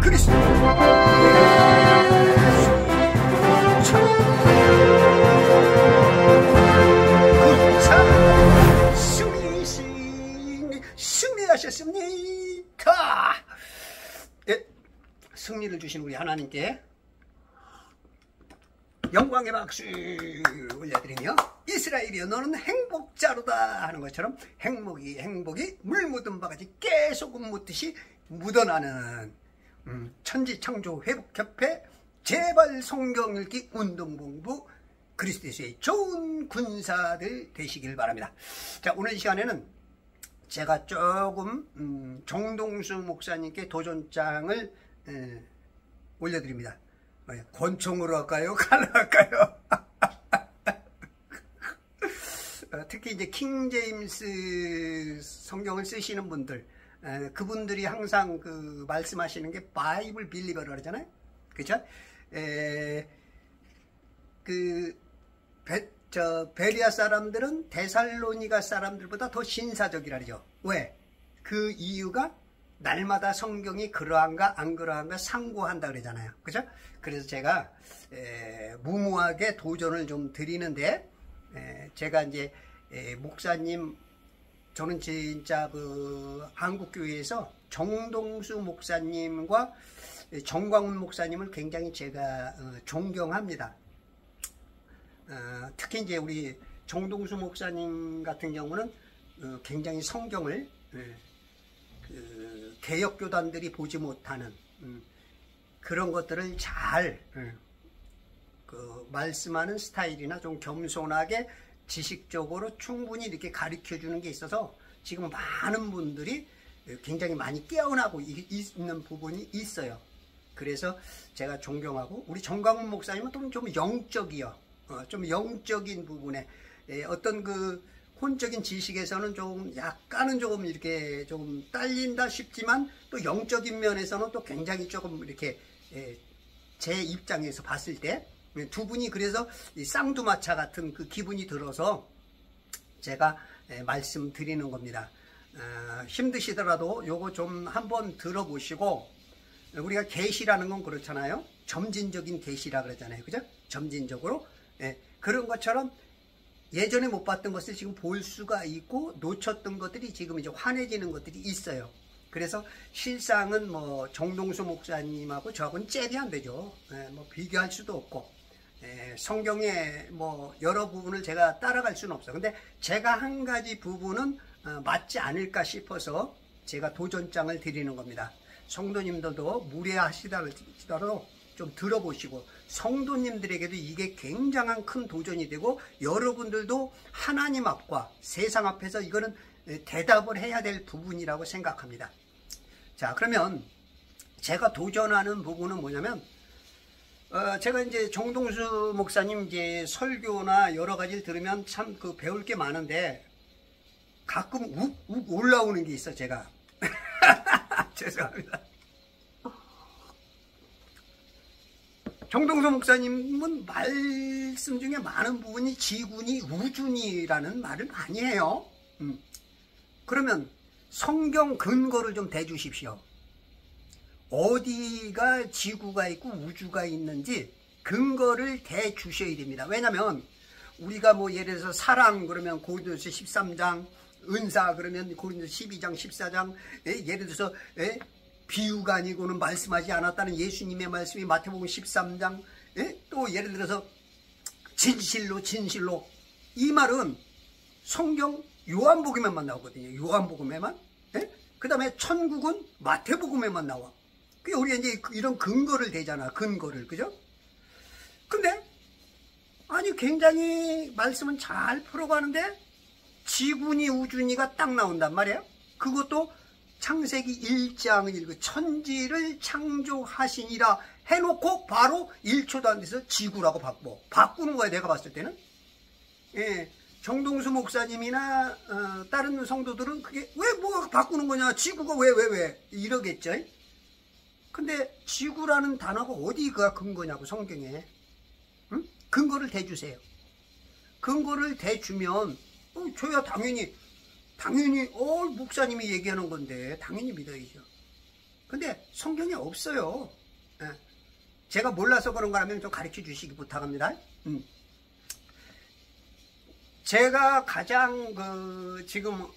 그리스도 군사 승리하셨습니까? 예, 승리를 주신 우리 하나님께 영광의 박수 올려드리며 이스라엘이여 너는 행복자로다 하는 것처럼 행복이 물 묻은 바가지 깨소금 묻듯이 묻어나는 천지창조회복협회 제발 성경 읽기 운동본부 그리스도의 좋은 군사들 되시길 바랍니다. 자, 오늘 이 시간에는 제가 조금 정동수 목사님께 도전장을 올려드립니다. 권총으로 할까요? 칼로 할까요? 특히 이제 킹제임스 성경을 쓰시는 분들, 그분들이 항상 그 말씀하시는 게 바이블 빌리버라고 그러잖아요. 그죠? 베리아 사람들은 데살로니가 사람들보다 더 신사적이라 그러죠. 왜? 그 이유가 날마다 성경이 그러한가 안 그러한가 상고한다 그러잖아요. 그죠? 그래서 제가 무모하게 도전을 좀 드리는데, 제가 이제 목사님, 저는 진짜 그 한국교회에서 정동수 목사님과 정광훈 목사님을 굉장히 제가 존경합니다. 특히 이제 우리 정동수 목사님 같은 경우는 굉장히 성경을 개혁교단들이 보지 못하는 그런 것들을 잘 말씀하는 스타일이나 좀 겸손하게 지식적으로 충분히 이렇게 가르쳐 주는 게 있어서 지금 많은 분들이 굉장히 많이 깨어나고 있는 부분이 있어요. 그래서 제가 존경하고, 우리 정광훈 목사님은 또 좀 영적이요. 좀 영적인 부분에 어떤 그 혼적인 지식에서는 좀 약간은 조금 이렇게 좀 딸린다 싶지만, 또 영적인 면에서는 또 굉장히 조금 이렇게 제 입장에서 봤을 때 두 분이 그래서 쌍두마차 같은 그 기분이 들어서 제가 말씀드리는 겁니다. 힘드시더라도 요거 좀 한번 들어보시고, 우리가 계시라는 건 그렇잖아요. 점진적인 계시라 그러잖아요. 그죠? 점진적으로. 그런 것처럼 예전에 못 봤던 것을 지금 볼 수가 있고, 놓쳤던 것들이 지금 이제 환해지는 것들이 있어요. 그래서 실상은 뭐 정동수 목사님하고 저하고는 잽이 안 되죠. 뭐 비교할 수도 없고, 성경의 뭐 여러 부분을 제가 따라갈 수는 없어요. 근데 제가 한 가지 부분은 맞지 않을까 싶어서 제가 도전장을 드리는 겁니다. 성도님들도 무례하시더라도 좀 들어보시고, 성도님들에게도 이게 굉장한 큰 도전이 되고, 여러분들도 하나님 앞과 세상 앞에서 이거는 대답을 해야 될 부분이라고 생각합니다. 자, 그러면 제가 도전하는 부분은 뭐냐면, 제가 이제 정동수 목사님 이제 설교나 여러 가지를 들으면 참 그 배울 게 많은데, 가끔 욱 올라오는 게 있어, 제가. 죄송합니다. 정동수 목사님은 말씀 중에 많은 부분이 지군이 우준이라는 말을 많이 해요. 그러면 성경 근거를 좀 대주십시오. 어디가 지구가 있고 우주가 있는지 근거를 대주셔야 됩니다. 왜냐하면 우리가 뭐 예를 들어서 사랑 그러면 고린도서 13장, 은사 그러면 고린도서 12장 14장, 예를 들어서 비유가 아니고는 말씀하지 않았다는 예수님의 말씀이 마태복음 13장, 또 예를 들어서 진실로 이 말은 성경 요한복음에만 나오거든요. 요한복음에만. 그 다음에 천국은 마태복음에만 나와. 그게 우리가 이제 이런 근거를 대잖아. 근거를. 그죠? 근데 아니 굉장히 말씀은 잘 풀어가는데 지군이 우준이가 딱 나온단 말이에요. 그것도 창세기 1장 1, 천지를 창조하시니라 해놓고 바로 1초도 안 돼서 지구라고 바꾸는 거야, 내가 봤을 때는. 정동수 목사님이나 다른 성도들은 그게 왜 뭐가 바꾸는 거냐, 지구가 왜 이러겠죠. 근데 지구라는 단어가 어디가 근거냐고, 성경에. 응? 근거를 대주세요. 근거를 대주면 저야 당연히 목사님이 얘기하는 건데 당연히 믿어야죠. 근데 성경에 없어요. 예. 제가 몰라서 그런 거라면 좀 가르쳐 주시기 부탁합니다. 제가 가장 지금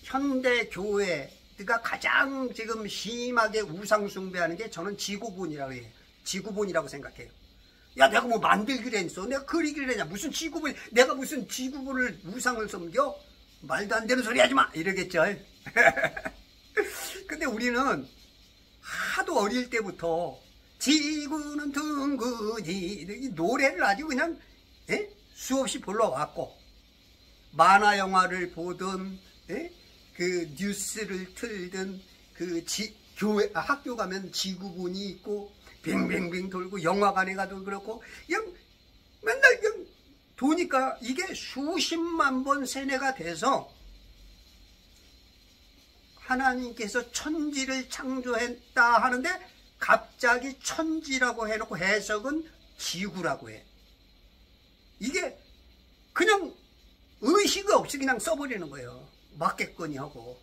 현대 교회가 가장 지금 심하게 우상 숭배하는 게 저는 지구본이라고 해요. 지구본이라고 생각해요. 야, 내가 뭐 만들기로 했어? 내가 그리기로 했냐? 무슨 지구본, 내가 무슨 지구본을 우상을 섬겨? 말도 안 되는 소리 하지 마! 이러겠죠. 근데 우리는 하도 어릴 때부터 지구는 둥근이 이 노래를 아주 그냥 수없이 불러왔고, 만화 영화를 보든 그 뉴스를 틀든 그 학교 가면 지구본이 있고 뱅뱅뱅 돌고 영화관에 가도 그렇고 그냥 맨날 그냥 도니까 이게 수십만 번 세뇌가 돼서 하나님께서 천지를 창조했다 하는데 갑자기 천지라고 해놓고 해석은 지구라고 해. 이게 그냥 의식이 없이 그냥 써버리는 거예요. 맞겠거니 하고.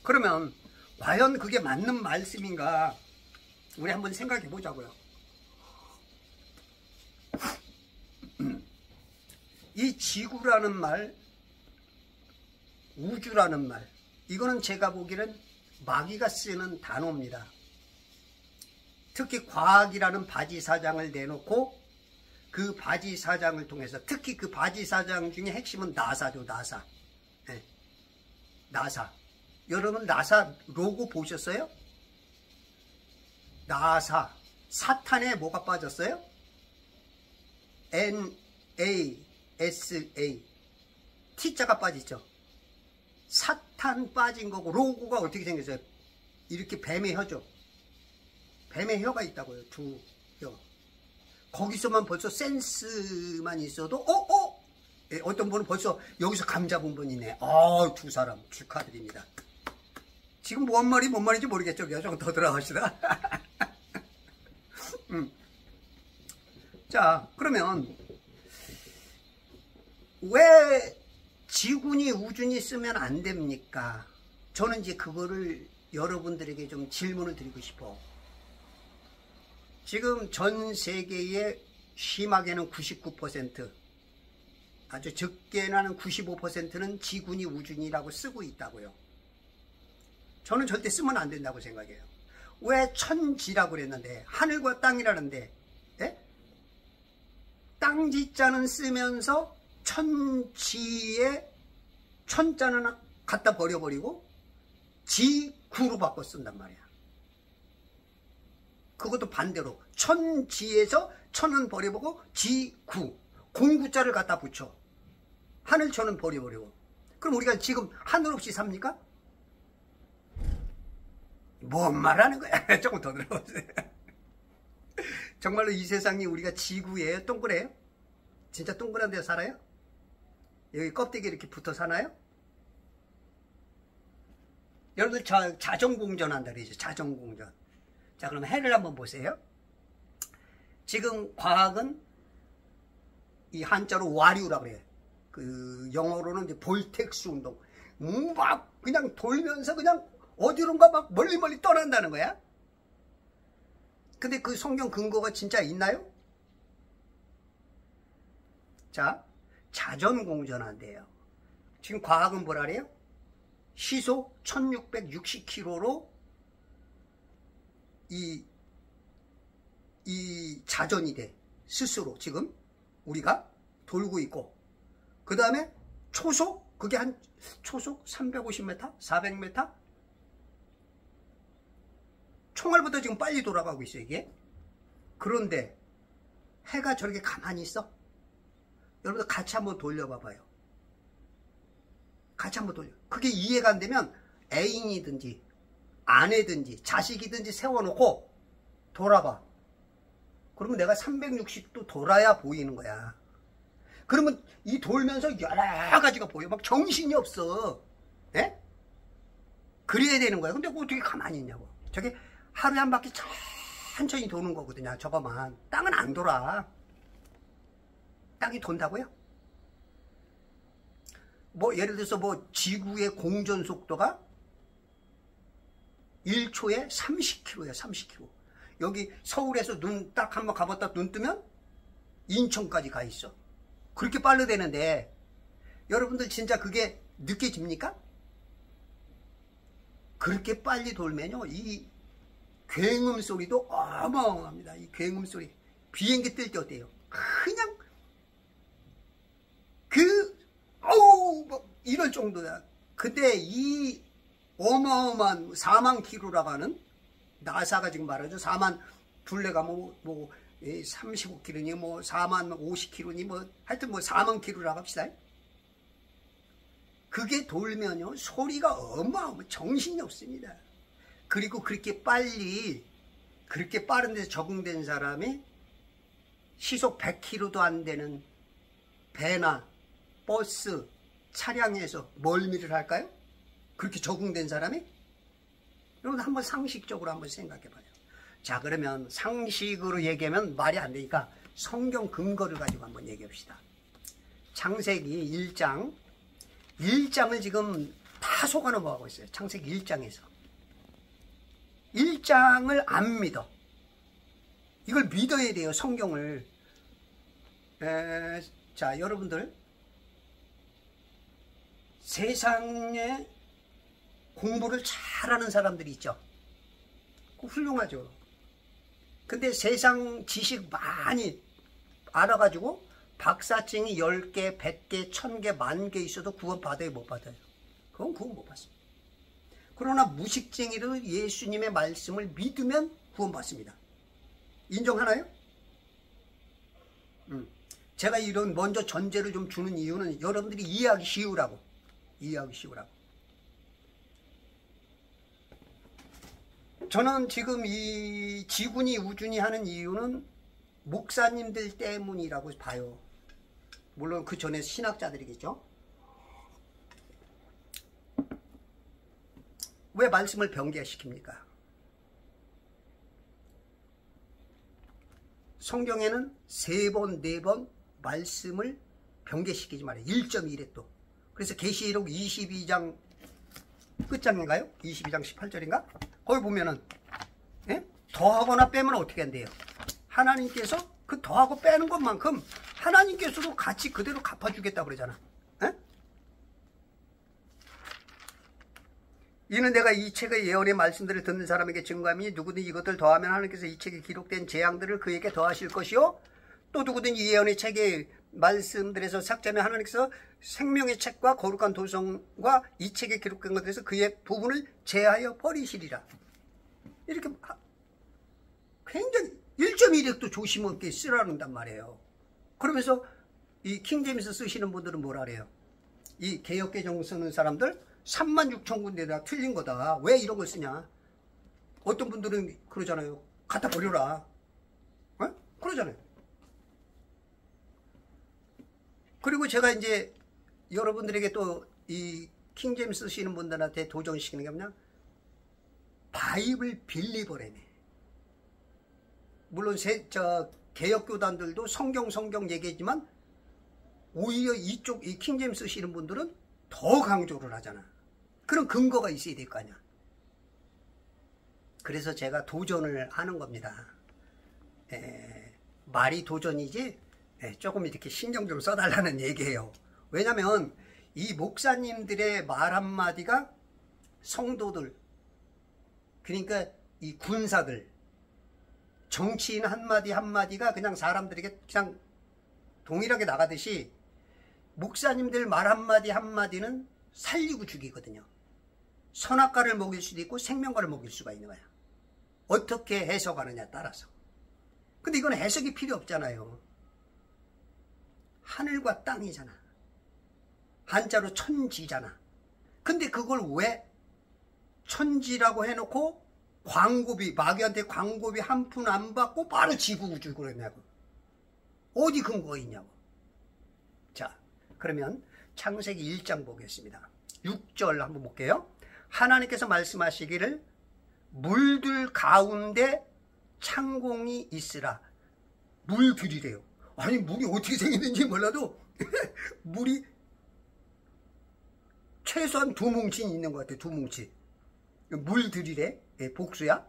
그러면 과연 그게 맞는 말씀인가 우리 한번 생각해 보자고요. 이 지구라는 말, 우주라는 말, 이거는 제가 보기에는 마귀가 쓰는 단어입니다. 특히 과학이라는 바지사장을 내놓고 그 바지사장을 통해서, 특히 그 바지사장 중에 핵심은 나사죠. 나사. 네. 나사. 여러분 나사 로고 보셨어요? 나사. 사탄에 뭐가 빠졌어요? NASA. T자가 빠지죠. 사탄 빠진 거고, 로고가 어떻게 생겼어요? 이렇게 뱀의 혀죠. 뱀의 혀가 있다고요. 두 혀. 거기서만 벌써 센스만 있어도 어떤 분은 벌써 여기서 감 잡은 분이네. 두 사람 축하드립니다. 지금 뭔 말인지 모르겠죠. 조금 더 들어갑시다. 자, 그러면 왜 지군이 우준이 쓰면 안 됩니까? 저는 이제 그거를 여러분들에게 좀 질문을 드리고 싶어. 지금 전 세계의 심하게는 99%, 아주 적게는 95%는 지군이 우준이라고 쓰고 있다고요. 저는 절대 쓰면 안 된다고 생각해요. 왜 천지라고 그랬는데, 하늘과 땅이라는데, 땅지자는 쓰면서 천지에 천자는 갖다 버려버리고 지구로 바꿔 쓴단 말이야. 그것도 반대로 천지에서 천은 버려보고 지구, 공구자를 갖다 붙여. 하늘천은 버려버리고. 그럼 우리가 지금 하늘 없이 삽니까? 뭔 말하는 거야? 조금 더 들어보세요. 정말로 이 세상이 우리가 지구예요? 동그래요? 진짜 동그란 데 살아요? 여기 껍데기 이렇게 붙어 사나요? 여러분들 자전공전 한다 그러죠. 자전공전. 자, 그럼 해를 한번 보세요. 지금 과학은 이 한자로 와류라고 그래요. 그 영어로는 이제 볼텍스 운동. 막 그냥 돌면서 그냥 어디론가 막 멀리 떠난다는 거야. 근데 그 성경 근거가 진짜 있나요? 자, 자전공전한대요. 지금 과학은 뭐라 그래요? 시속 1660km로 이 자전이 돼. 스스로 지금 우리가 돌고 있고, 그 다음에 초속, 그게 한 초속 350m? 400m? 총알보다 지금 빨리 돌아가고 있어요, 이게. 그런데 해가 저렇게 가만히 있어? 여러분들 같이 한번 돌려봐봐요. 같이 한번 돌려. 그게 이해가 안 되면 애인이든지 아내든지 자식이든지 세워놓고 돌아봐. 그러면 내가 360도 돌아야 보이는 거야. 그러면 이 돌면서 여러 가지가 보여. 막 정신이 없어. 예? 그래야 되는 거야. 근데 어떻게 가만히 있냐고. 저게 하루에 한 바퀴 천천히 도는 거거든요. 저거만. 땅은 안 돌아. 땅이 돈다고요? 뭐 예를 들어서 뭐 지구의 공전 속도가 1초에 30km야, 30km. 여기 서울에서 눈 딱 한번 가봤다 눈 뜨면 인천까지 가 있어. 그렇게 빠르대는데 여러분들 진짜 그게 느껴집니까? 그렇게 빨리 돌면요, 이 굉음 소리도 어마어마합니다. 이 굉음 소리. 비행기 뜰 때 어때요? 그냥 뭐 이럴 정도야. 근데 이 어마어마한 4만 킬로라고 하는, 나사가 지금 말하죠. 4만 둘레가 뭐 35km니 뭐 4만 50km니 뭐 하여튼 뭐 4만 킬로라고 합시다. 그게 돌면요 소리가 어마어마, 정신이 없습니다. 그리고 그렇게 빠른 데서 적응된 사람이 시속 100km도 안 되는 배나 버스, 차량에서 멀미를 할까요? 그렇게 적응된 사람이? 여러분 한번 상식적으로 한번 생각해 봐요. 자, 그러면 상식으로 얘기하면 말이 안 되니까 성경 근거를 가지고 한번 얘기해 봅시다. 창세기 1장을 지금 다 속아 넘어가고 있어요. 창세기 1장에서 1장을 안 믿어. 이걸 믿어야 돼요, 성경을. 자, 여러분들 세상에 공부를 잘하는 사람들이 있죠. 훌륭하죠. 근데 세상 지식 많이 알아가지고 박사증이 10개, 100개, 1000개, 10,000개 있어도 구원 받아요, 못 받아요? 그건 구원 못 받습니다. 그러나 무식쟁이로 예수님의 말씀을 믿으면 구원 받습니다. 인정하나요? 제가 이런 먼저 전제를 좀 주는 이유는 여러분들이 이해하기 쉬우라고. 저는 지금 이 지군이 우준이 하는 이유는 목사님들 때문이라고 봐요. 물론 그 전에 신학자들이겠죠. 왜 말씀을 변개시킵니까? 성경에는 3번, 4번 말씀을 변개시키지 말아요. 1.1에 또. 그래서 계시록 22장 끝장인가요? 22장 18절인가? 거기 보면은 더하거나 빼면 어떻게 한대요? 하나님께서 그 더하고 빼는 것만큼 하나님께서도 같이 그대로 갚아주겠다고 그러잖아. 이는 내가 이 책의 예언의 말씀들을 듣는 사람에게 증거하니 누구든 이것들 더하면 하나님께서 이 책에 기록된 재앙들을 그에게 더하실 것이요, 또 누구든 이 예언의 책의 말씀들에서 삭제하면 하나님께서 생명의 책과 거룩한 도성과 이 책에 기록된 것들에서 그의 부분을 제하여 버리시리라. 이렇게 굉장히 1.1획도 조심 없게 쓰라는단 말이에요. 그러면서 이 킹제임스 쓰시는 분들은 뭐라 그래요? 이 개역개정 쓰는 사람들 36,000군데다 틀린 거다. 왜 이런 걸 쓰냐? 어떤 분들은 그러잖아요. 갖다 버려라. 그러잖아요. 그리고 제가 이제 여러분들에게 또 이 킹제임스 쓰시는 분들한테 도전시키는 게 뭐냐? 바이블 빌리버래네. 물론 개혁교단들도 성경 얘기했지만 오히려 이쪽 이 킹제임스 쓰시는 분들은 더 강조를 하잖아. 그런 근거가 있어야 될 거 아니야. 그래서 제가 도전을 하는 겁니다. 말이 도전이지 조금 이렇게 신경 좀 써달라는 얘기예요. 왜냐면 이 목사님들의 말 한마디가 성도들, 그러니까 이 군사들, 정치인 한마디가 그냥 사람들에게 그냥 동일하게 나가듯이 목사님들 말 한마디는 살리고 죽이거든요. 선악과를 먹일 수도 있고 생명과를 먹일 수가 있는 거야. 어떻게 해석하느냐에 따라서. 근데 이건 해석이 필요 없잖아요. 하늘과 땅이잖아. 한자로 천지잖아. 근데 그걸 왜 천지라고 해놓고 마귀한테 광고비 한 푼 안 받고 바로 지구를 주고 그러냐고. 어디 근거가 있냐고. 자, 그러면 창세기 1장 보겠습니다. 6절 한번 볼게요. 하나님께서 말씀하시기를 물들 가운데 창공이 있으라. 물들이래요. 아니 물이 어떻게 생겼는지 몰라도 물이 최소한 2뭉치 있는 것 같아요. 2뭉치. 물들이래. 복수야.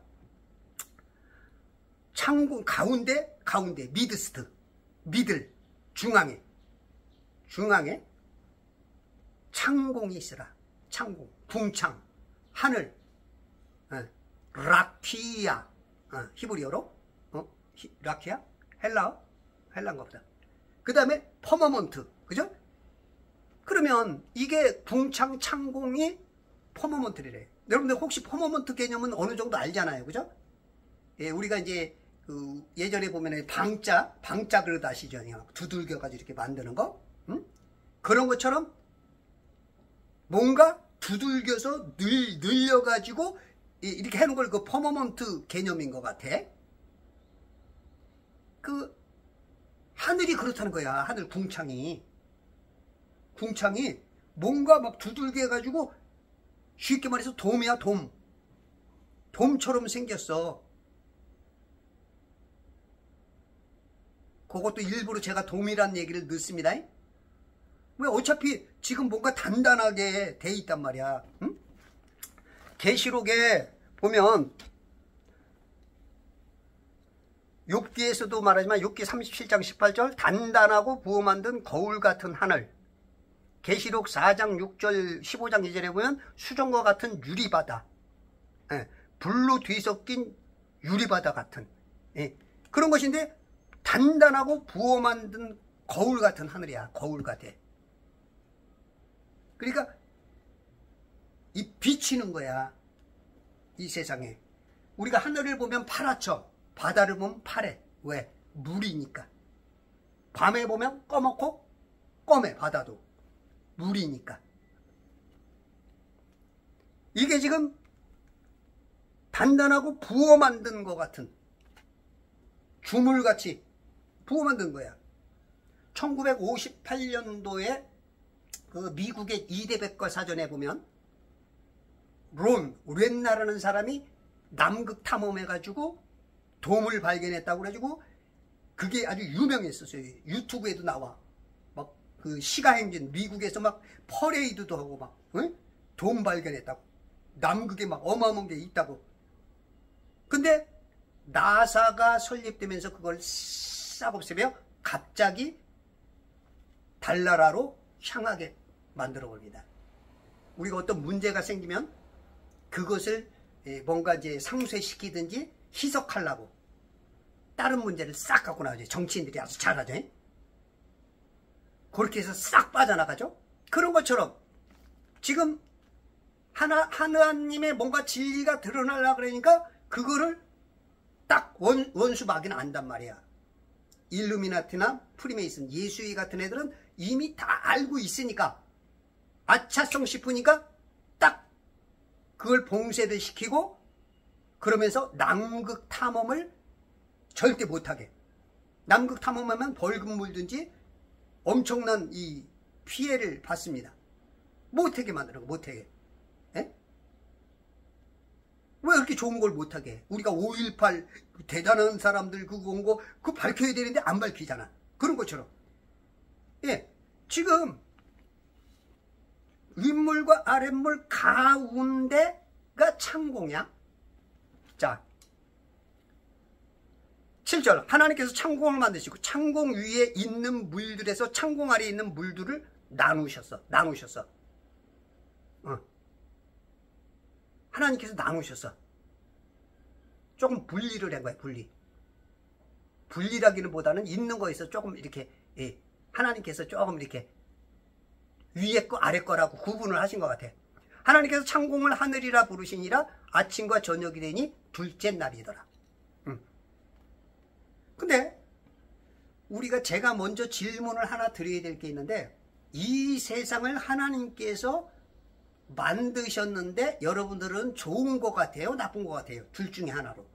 창공 가운데 미드스트, 미들, 중앙에 창공이 있으라. 창공, 궁창, 하늘, 라키아, 히브리어로, 라키아? 헬라인가 보다. 그 다음에 퍼머먼트, 그죠? 그러면 이게 궁창, 창공이 퍼머먼트래. 여러분들 혹시 퍼머먼트 개념은 어느 정도 알잖아요, 그죠? 예, 우리가 이제 예전에 보면 방자 그릇 아시죠? 두들겨가지고 이렇게 만드는 거, 응? 그런 것처럼 뭔가 두들겨서 늘려가지고 이렇게 해놓은 걸 그 퍼머먼트 개념인 것 같아. 그 하늘이 그렇다는 거야. 하늘 궁창이 뭔가 막 두들겨 해가지고 쉽게 말해서 돔이야. 돔처럼 생겼어. 그것도 일부러 제가 돔이란 얘기를 넣습니다. 왜? 어차피 지금 뭔가 단단하게 돼 있단 말이야. 응? 계시록에 보면 욥기에서도 말하지만 욥기 37장 18절 단단하고 부어 만든 거울 같은 하늘. 계시록 4장 6절 15장 2절에 보면 수정과 같은 유리바다. 불로 뒤섞인 유리바다 같은 그런 것인데 단단하고 부어 만든 거울 같은 하늘이야. 거울 같아. 그러니까 이 비치는 거야. 이 세상에. 우리가 하늘을 보면 파랗죠. 바다를 보면 파래. 왜? 물이니까. 밤에 보면 꺼먹고 검해. 바다도 물이니까. 이게 지금 단단하고 부어 만든 것 같은 주물같이 부어 만든 거야. 1958년도에 그 미국의 2대 백과사전에 보면 렌나라는 사람이 남극 탐험해가지고 돔을 발견했다고 그래가지고 그게 아주 유명했었어요. 유튜브에도 나와. 막 그 시가행진 미국에서 막 퍼레이드도 하고 막 돔 발견했다고. 남극에 막 어마어마한 게 있다고. 근데 나사가 설립되면서 그걸 싹 없애며 갑자기 달나라로 향하게 만들어 봅니다. 우리가 어떤 문제가 생기면 그것을 뭔가 이제 상쇄시키든지 희석하려고 다른 문제를 싹 갖고 나오죠. 정치인들이 아주 잘하죠. 그렇게 해서 싹 빠져나가죠. 그런 것처럼 지금 하나님의 뭔가 진리가 드러나려고 그러니까 그거를 딱 원수 막이는 안단 말이야. 일루미나티나 프리메이슨, 예수의 같은 애들은 이미 다 알고 있으니까 아차성 싶으니까 딱 그걸 봉쇄를 시키고 그러면서 남극 탐험을 절대 못하게. 남극 탐험하면 벌금 물든지 엄청난 이 피해를 받습니다. 못하게 만드는 거, 못하게. 에? 왜 이렇게 좋은 걸 못하게? 우리가 5.18 대단한 사람들 그거 온 거 그거 밝혀야 되는데 안 밝히잖아. 그런 것처럼. 예, 지금 윗물과 아랫물 가운데가 창공이야. 자, 7절 하나님께서 창공을 만드시고 창공 위에 있는 물들에서 창공 아래에 있는 물들을 나누셨어. 하나님께서 나누셨어. 조금 분리를 한 거야. 분리라기는 보다는 있는 거에서 조금 이렇게 하나님께서 조금 이렇게 위에 거 아래 거라고 구분을 하신 것 같아. 하나님께서 창공을 하늘이라 부르시니라. 아침과 저녁이 되니 둘째 날이더라. 근데 제가 먼저 질문을 하나 드려야 될 게 있는데, 이 세상을 하나님께서 만드셨는데 여러분들은 좋은 것 같아요, 나쁜 것 같아요? 둘 중에 하나로.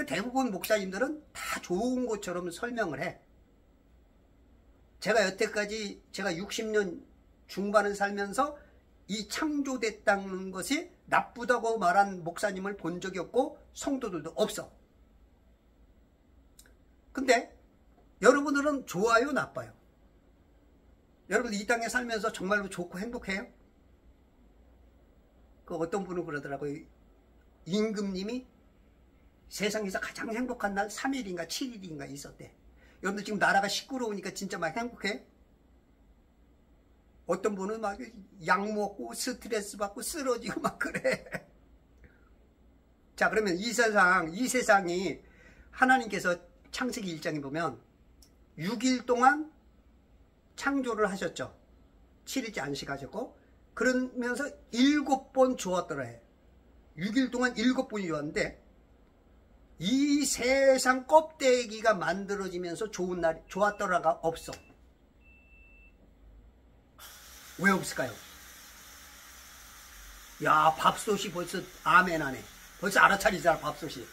대부분 목사님들은 다 좋은 것처럼 설명을 해. 제가 여태까지 제가 60년 중반을 살면서 이 창조됐다는 것이 나쁘다고 말한 목사님을 본 적이 없고 성도들도 없어. 근데 여러분들은 좋아요, 나빠요? 여러분 이 땅에 살면서 정말로 좋고 행복해요? 그 어떤 분은 그러더라고요. 임금님이 세상에서 가장 행복한 날 3일인가 7일인가 있었대. 여러분들 지금 나라가 시끄러우니까 진짜 막 행복해? 어떤 분은 막 약 먹고 스트레스 받고 쓰러지고 막 그래. 자, 그러면 이 세상이 하나님께서 창세기 1장에 보면 6일 동안 창조를 하셨죠. 7일째 안식하셨고, 그러면서 7번 좋았더라 해. 6일 동안 7번이 좋았는데, 이 세상 껍데기가 만들어지면서 좋았더라가 없어. 왜 없을까요? 야, 밥솥이 벌써 아멘 하네. 벌써 알아차리잖아, 밥솥이.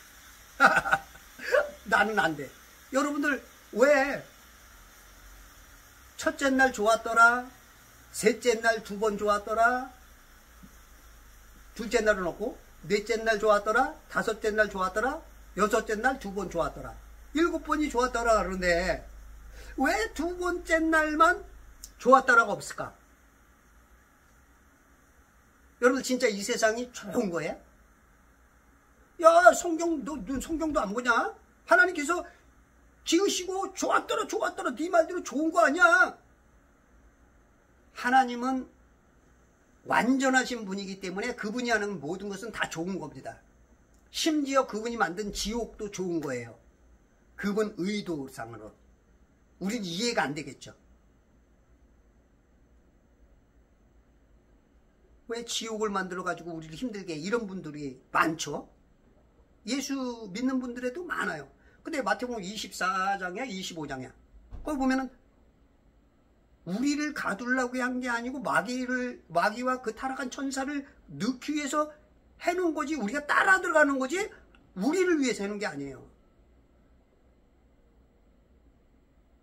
나는 안 돼. 여러분들 왜 첫째 날 좋았더라, 셋째 날 2번 좋았더라, 둘째 날은 없고, 넷째 날 좋았더라, 다섯째 날 좋았더라, 여섯째 날 2번 좋았더라, 7번이 좋았더라 그러는데 왜 2번째 날만 좋았더라가 없을까? 여러분 진짜 이 세상이 좋은 거예요? 야, 너 성경도 안 보냐? 하나님께서 지으시고 좋았더라 네 말대로 좋은 거 아니야? 하나님은 완전하신 분이기 때문에 그분이 하는 모든 것은 다 좋은 겁니다. 심지어 그분이 만든 지옥도 좋은 거예요. 그분 의도상으로. 우린 이해가 안 되겠죠. 왜 지옥을 만들어가지고 우리를 힘들게 해? 이런 분들이 많죠. 예수 믿는 분들에도 많아요. 근데 마태복음 24장이야 25장이야. 거기 보면은 우리를 가두려고 한 게 아니고 마귀와 그 타락한 천사를 넣기 위해서 해놓은 거지, 우리가 따라 들어가는 거지 우리를 위해서 해놓은 게 아니에요.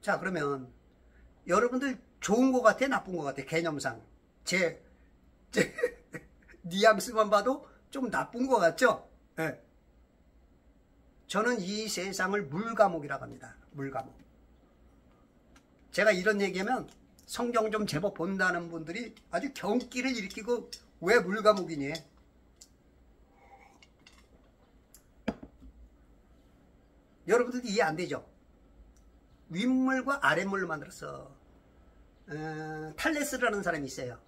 자, 그러면 여러분들 좋은 거 같아 나쁜 거 같아? 개념상 제 뉘앙스만 봐도 좀 나쁜 거 같죠? 네. 저는 이 세상을 물감옥이라고 합니다. 물감옥. 제가 이런 얘기하면 성경 좀 제법 본다는 분들이 아주 경기를 일으키고 왜 물감옥이니? 여러분들도 이해 안 되죠? 윗물과 아랫물로 만들었어. 탈레스라는 사람이 있어요.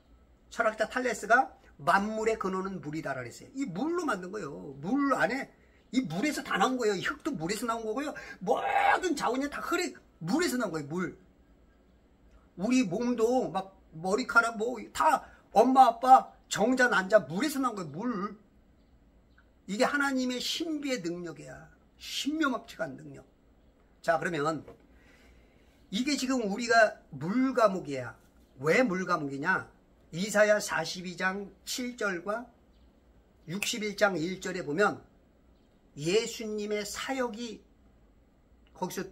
철학자 탈레스가 만물의 근원은 물이다라고 했어요. 이 물로 만든 거예요. 물 안에, 이 물에서 다 나온 거예요. 이 흙도 물에서 나온 거고요. 모든 자원이 다 물에서 나온 거예요. 물. 우리 몸도 막 머리카락 뭐 다 엄마 아빠 정자 난자 물에서 나온 거예요. 물. 이게 하나님의 신비의 능력이야. 신묘막측한 능력. 자, 그러면 이게 지금 우리가 물감옥이야. 왜 물감옥이냐? 이사야 42장 7절과 61장 1절에 보면 예수님의 사역이 거기서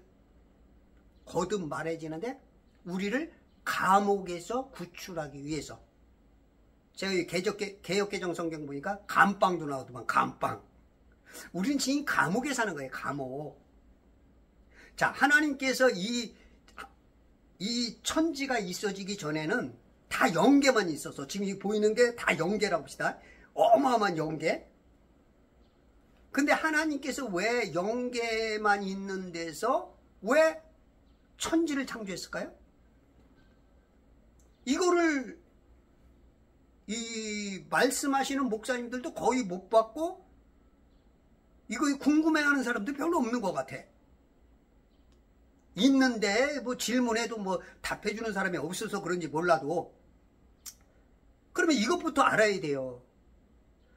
거듭 말해지는데, 우리를 감옥에서 구출하기 위해서. 제가 개역개정 성경 보니까 감방도 나오더만. 감방. 우리는 지금 감옥에 사는 거예요. 감옥. 자, 하나님께서 이 천지가 있어지기 전에는 다 영계만 있어서, 지금 이 보이는 게 다 영계라고 합시다. 어마어마한 영계. 근데 하나님께서 왜 영계만 있는 데서 왜 천지를 창조했을까요? 이거를 이 말씀하시는 목사님들도 거의 못 받고, 이거 궁금해하는 사람도 별로 없는 것 같아. 있는데 뭐 질문해도 뭐 답해주는 사람이 없어서 그런지 몰라도, 그러면 이것부터 알아야 돼요.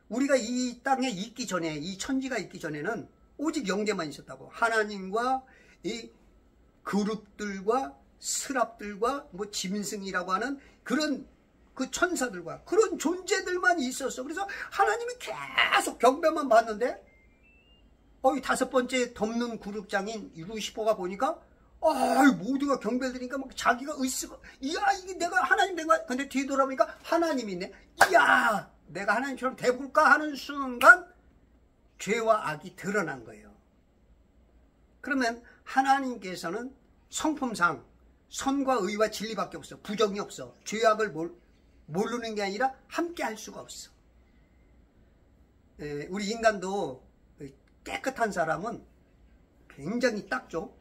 우리가 이 땅에 있기 전에, 이 천지가 있기 전에는 오직 영계만 있었다고. 하나님과 이 그룹들과 스랍들과 뭐 짐승이라고 하는 그런 그 천사들과 그런 존재들만 있었어. 그래서 하나님이 계속 경배만 받는데, 이 5번째 덮는 그룹장인 루시퍼가 보니까 모두가 경배를 드리니까 막 자기가 으쓱, 이야, 이게 내가 하나님 된 거야. 근데 뒤돌아보니까 하나님이 있네. 이야, 내가 하나님처럼 돼볼까 하는 순간 죄와 악이 드러난 거예요. 그러면 하나님께서는 성품상 선과 의와 진리밖에 없어. 부정이 없어. 죄악을 모르는 게 아니라 함께 할 수가 없어. 우리 인간도 깨끗한 사람은 굉장히 닦죠.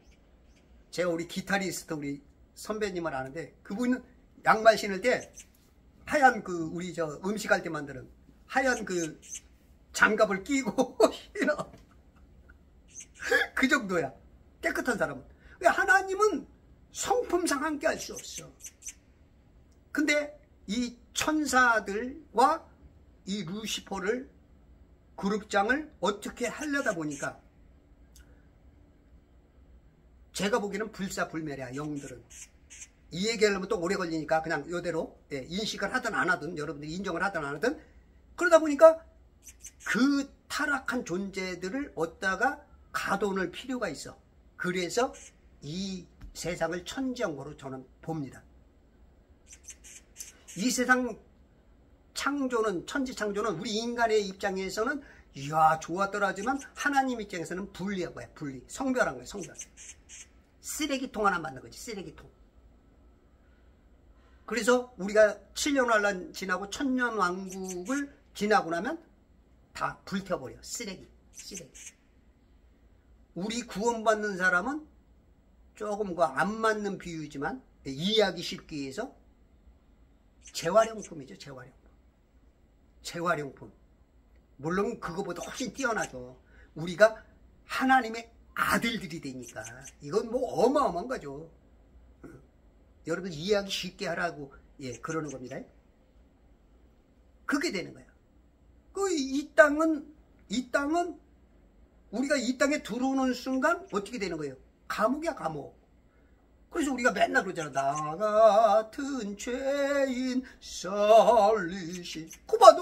제가 우리 기타리스트 우리 선배님을 아는데 그분은 양말 신을 때 하얀 우리 음식할 때 만드는 하얀 장갑을 끼고 신어. 그 정도야. 깨끗한 사람은. 하나님은 성품상 함께 할 수 없어. 근데 이 천사들과 이 루시퍼를 그룹장을 어떻게 하려다 보니까 제가 보기에는 불사불멸이야. 영들은. 이 얘기하려면 또 오래 걸리니까 그냥 이대로 인식을 하든 안 하든 여러분들이 인정을 하든 안 하든 그러다 보니까 그 타락한 존재들을 얻다가 가둬놓을 필요가 있어. 그래서 이 세상을 천지연고로 저는 봅니다. 이 세상 창조는 천지창조는 우리 인간의 입장에서는 이야 좋았더라 하지만 하나님 입장에서는 분리한 거야. 분리. 성별한 거야. 성별. 쓰레기통 하나 만든 거지. 쓰레기통. 그래서 우리가 7년 환란 지나고 천년 왕국을 지나고 나면 다 불태워버려. 쓰레기. 우리 구원받는 사람은 조금 안 맞는 비유지만 이해하기 쉽기 위해서 재활용품이죠. 재활용품. 물론 그거보다 훨씬 뛰어나죠. 우리가 하나님의 아들들이 되니까 이건 어마어마한 거죠. 여러분 이해하기 쉽게 하라고 그러는 겁니다. 그게 되는 거야. 이 땅은 우리가 이 땅에 들어오는 순간 어떻게 되는 거예요? 감옥이야, 감옥. 그래서 우리가 맨날 그러잖아. 나 같은 죄인 살리시. 그봐,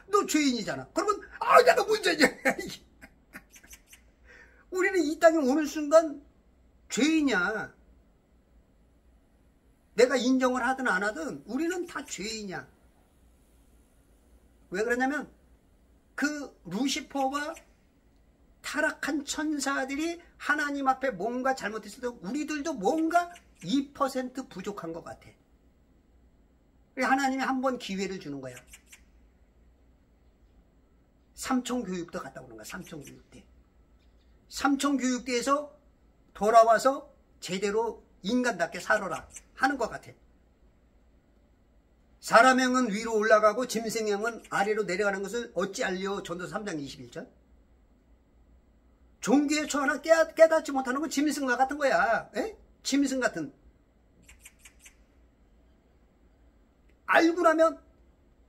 너 죄인이잖아. 그러면 내가 문제냐. 우리는 이 땅에 오는 순간 죄인이야. 내가 인정을 하든 안 하든 우리는 다 죄인이야. 왜 그러냐면 그 루시퍼와 타락한 천사들이 하나님 앞에 뭔가 잘못했어도 우리들도 뭔가 2% 부족한 것 같아. 하나님이 한 번 기회를 주는 거야. 삼重교육도 갔다 오는 거야. 삼重교육대. 삼重교육대에서 돌아와서 제대로 인간답게 살아라 하는 것 같아. 사람 형은 위로 올라가고 짐승 형은 아래로 내려가는 것을 어찌 알려. 전도서 3장 21절. 종교에 처하나 깨닫지 못하는 건 짐승과 같은 거야. 짐승 같은. 알고 나면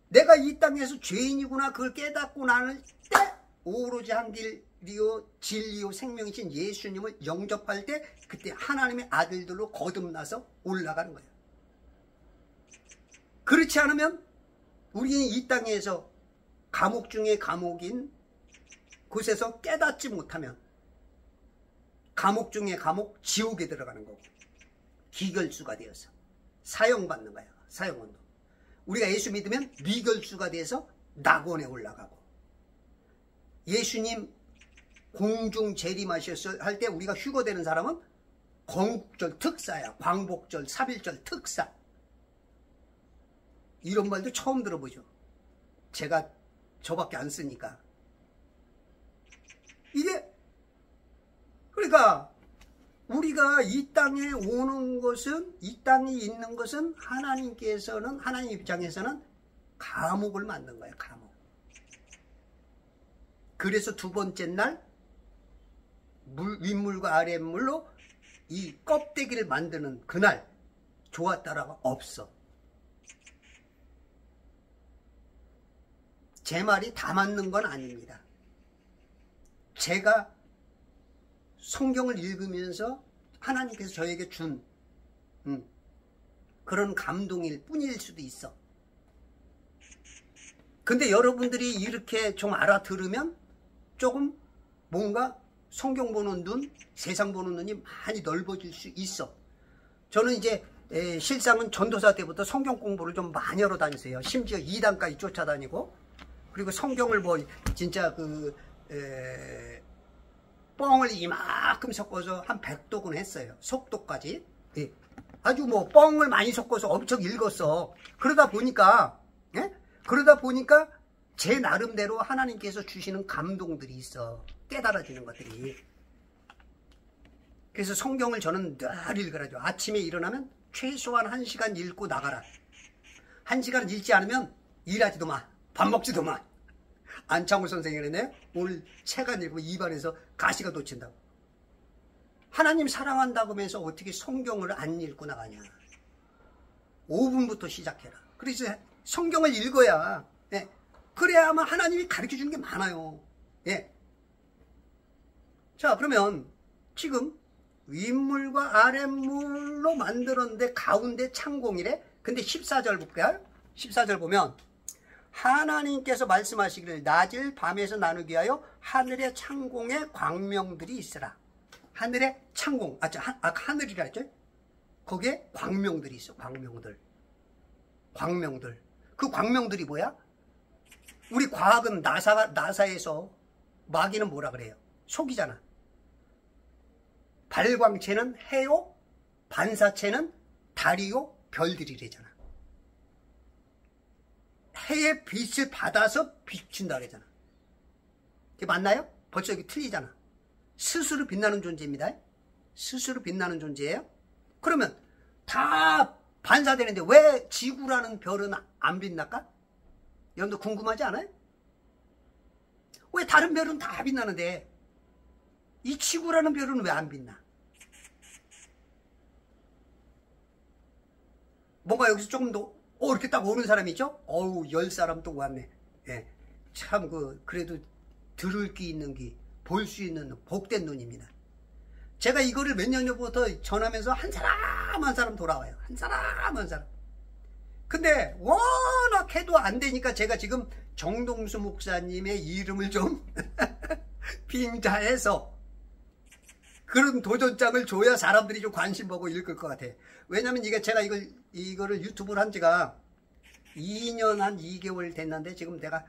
내가 이 땅에서 죄인이구나 그걸 깨닫고 나는 때 오로지 한 길이요 진리요 생명이신 예수님을 영접할 때 그때 하나님의 아들들로 거듭나서 올라가는 거야. 그렇지 않으면 우리는 이 땅에서 감옥 중에 감옥인 곳에서 깨닫지 못하면 감옥 중에 감옥 지옥에 들어가는 거고 기결수가 되어서 사형받는 거야. 사형원도. 우리가 예수 믿으면 미결수가 돼서 낙원에 올라가고 예수님 공중 재림하셨을 할 때 우리가 휴거되는 사람은 건국절 특사야. 광복절, 삽일절 특사. 이런 말도 처음 들어보죠. 제가 저밖에 안 쓰니까. 이게 그러니까 우리가 이 땅에 오는 것은 이 땅에 있는 것은 하나님께서는 하나님 입장에서는 감옥을 만든 거예요. 감옥. 그래서 두 번째 날 윗물과 아랫물로 이 껍데기를 만드는 그날 좋았다라고 없어. 제 말이 다 맞는 건 아닙니다. 제가 성경을 읽으면서 하나님께서 저에게 준 그런 감동일 뿐일 수도 있어. 근데 여러분들이 이렇게 좀 알아들으면 조금 뭔가 성경 보는 눈, 세상 보는 눈이 많이 넓어질 수 있어. 저는 이제 실상은 전도사 때부터 성경 공부를 좀 많이 하러 다녔어요. 심지어 2단까지 쫓아다니고 그리고 성경을 진짜 뻥을 이만큼 섞어서 한 100독은 했어요. 속독까지. 예. 아주 뻥을 많이 섞어서 엄청 읽었어. 그러다 보니까 제 나름대로 하나님께서 주시는 감동들이 있어. 깨달아지는 것들이. 그래서 성경을 저는 늘 읽으라죠. 아침에 일어나면 최소한 1시간 읽고 나가라. 1시간 읽지 않으면 일하지도 마. 밥 먹지도 마. 안창호 선생이 그랬네요. 오늘 책 안 읽으면 입안에서 가시가 돋친다고. 하나님 사랑한다고 하면서 어떻게 성경을 안 읽고 나가냐. 5분부터 시작해라. 그래서 성경을 읽어야, 예, 그래야만 하나님이 가르쳐주는 게 많아요. 예. 자, 그러면 지금 윗물과 아랫물로 만들었는데 가운데 창공이래. 근데 14절 볼까요? 14절 보면 하나님께서 말씀하시기를 낮을 밤에서 나누기 위하여 하늘의 창공에 광명들이 있으라. 하늘의 창공, 아까 하늘이라 했죠? 거기에 광명들이 있어. 광명들. 그 광명들이 뭐야? 우리 과학은 나사에서 마귀는 뭐라 그래요? 속이잖아. 발광체는 해요, 반사체는 달이요, 별들이래잖아. 해의 빛을 받아서 비춘다 그러잖아. 그게 맞나요? 벌써 여기 틀리잖아. 스스로 빛나는 존재입니다. 스스로 빛나는 존재예요. 그러면 다 반사되는데 왜 지구라는 별은 안 빛날까? 여러분들 궁금하지 않아요? 왜 다른 별은 다 빛나는데 이 지구라는 별은 왜 안 빛나? 뭔가 여기서 조금 더 이렇게 딱 오는 사람이 있죠? 10사람 또 왔네. 예. 참 그래도 들을 귀 있는 귀, 볼 수 있는 복된 눈입니다. 제가 이거를 몇 년 전부터 전하면서 한 사람 한 사람 돌아와요. 한 사람 한 사람. 근데 워낙 해도 안 되니까 제가 지금 정동수 목사님의 이름을 좀 빙자해서 그런 도전장을 줘야 사람들이 좀 관심 보고 읽을 것 같아. 왜냐면 제가 이거를 유튜브를 한 지가 2년 한 2개월 됐는데 지금 내가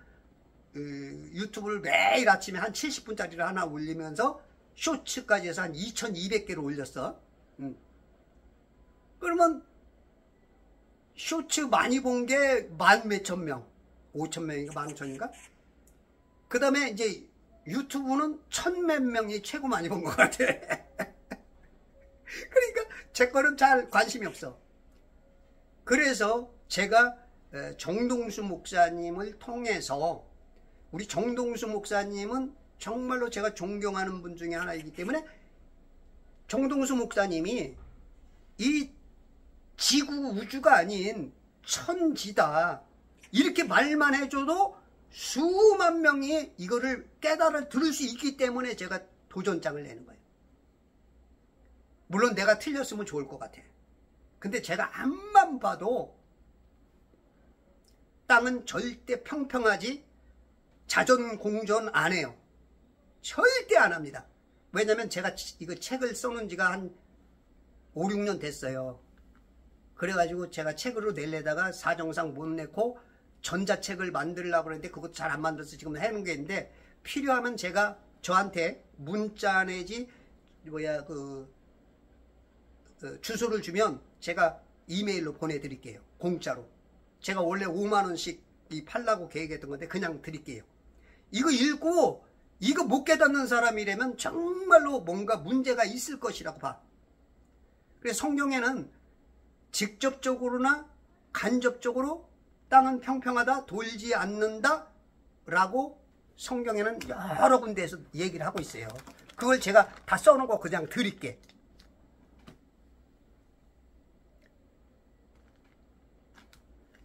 유튜브를 매일 아침에 한 70분짜리를 하나 올리면서 쇼츠까지 해서 한 2200개를 올렸어. 그러면 쇼츠 많이 본 게 만 몇천 명, 5천 명인가 15,000인가? 그 다음에 이제 유튜브는 1000몇 명이 최고 많이 본 것 같아. 그러니까 제 거는 잘 관심이 없어. 그래서 제가 정동수 목사님을 통해서, 우리 정동수 목사님은 정말로 제가 존경하는 분 중에 하나이기 때문에 정동수 목사님이 이 지구 우주가 아닌 천지다 이렇게 말만 해줘도 수만 명이 이거를 깨달아 들을 수 있기 때문에 제가 도전장을 내는 거예요. 물론 내가 틀렸으면 좋을 것 같아. 근데 제가 앞만 봐도 땅은 절대 평평하지 자전공전 안 해요. 절대 안 합니다. 왜냐면 제가 이거 책을 써놓은 지가 한 5, 6년 됐어요. 그래가지고 제가 책으로 내려다가 사정상 못 내고 전자책을 만들려고 그랬는데 그것도 잘 안 만들어서 지금 해놓은 게 있는데, 필요하면 제가 저한테 문자 내지 주소를 주면 제가 이메일로 보내드릴게요. 공짜로. 제가 원래 5만원씩 팔라고 계획했던 건데 그냥 드릴게요. 이거 읽고 이거 못 깨닫는 사람이라면 정말로 뭔가 문제가 있을 것이라고 봐. 그래서 성경에는 직접적으로나 간접적으로 땅은 평평하다, 돌지 않는다 라고 성경에는 여러 군데에서 얘기를 하고 있어요. 그걸 제가 다 써놓은 거 그냥 드릴게.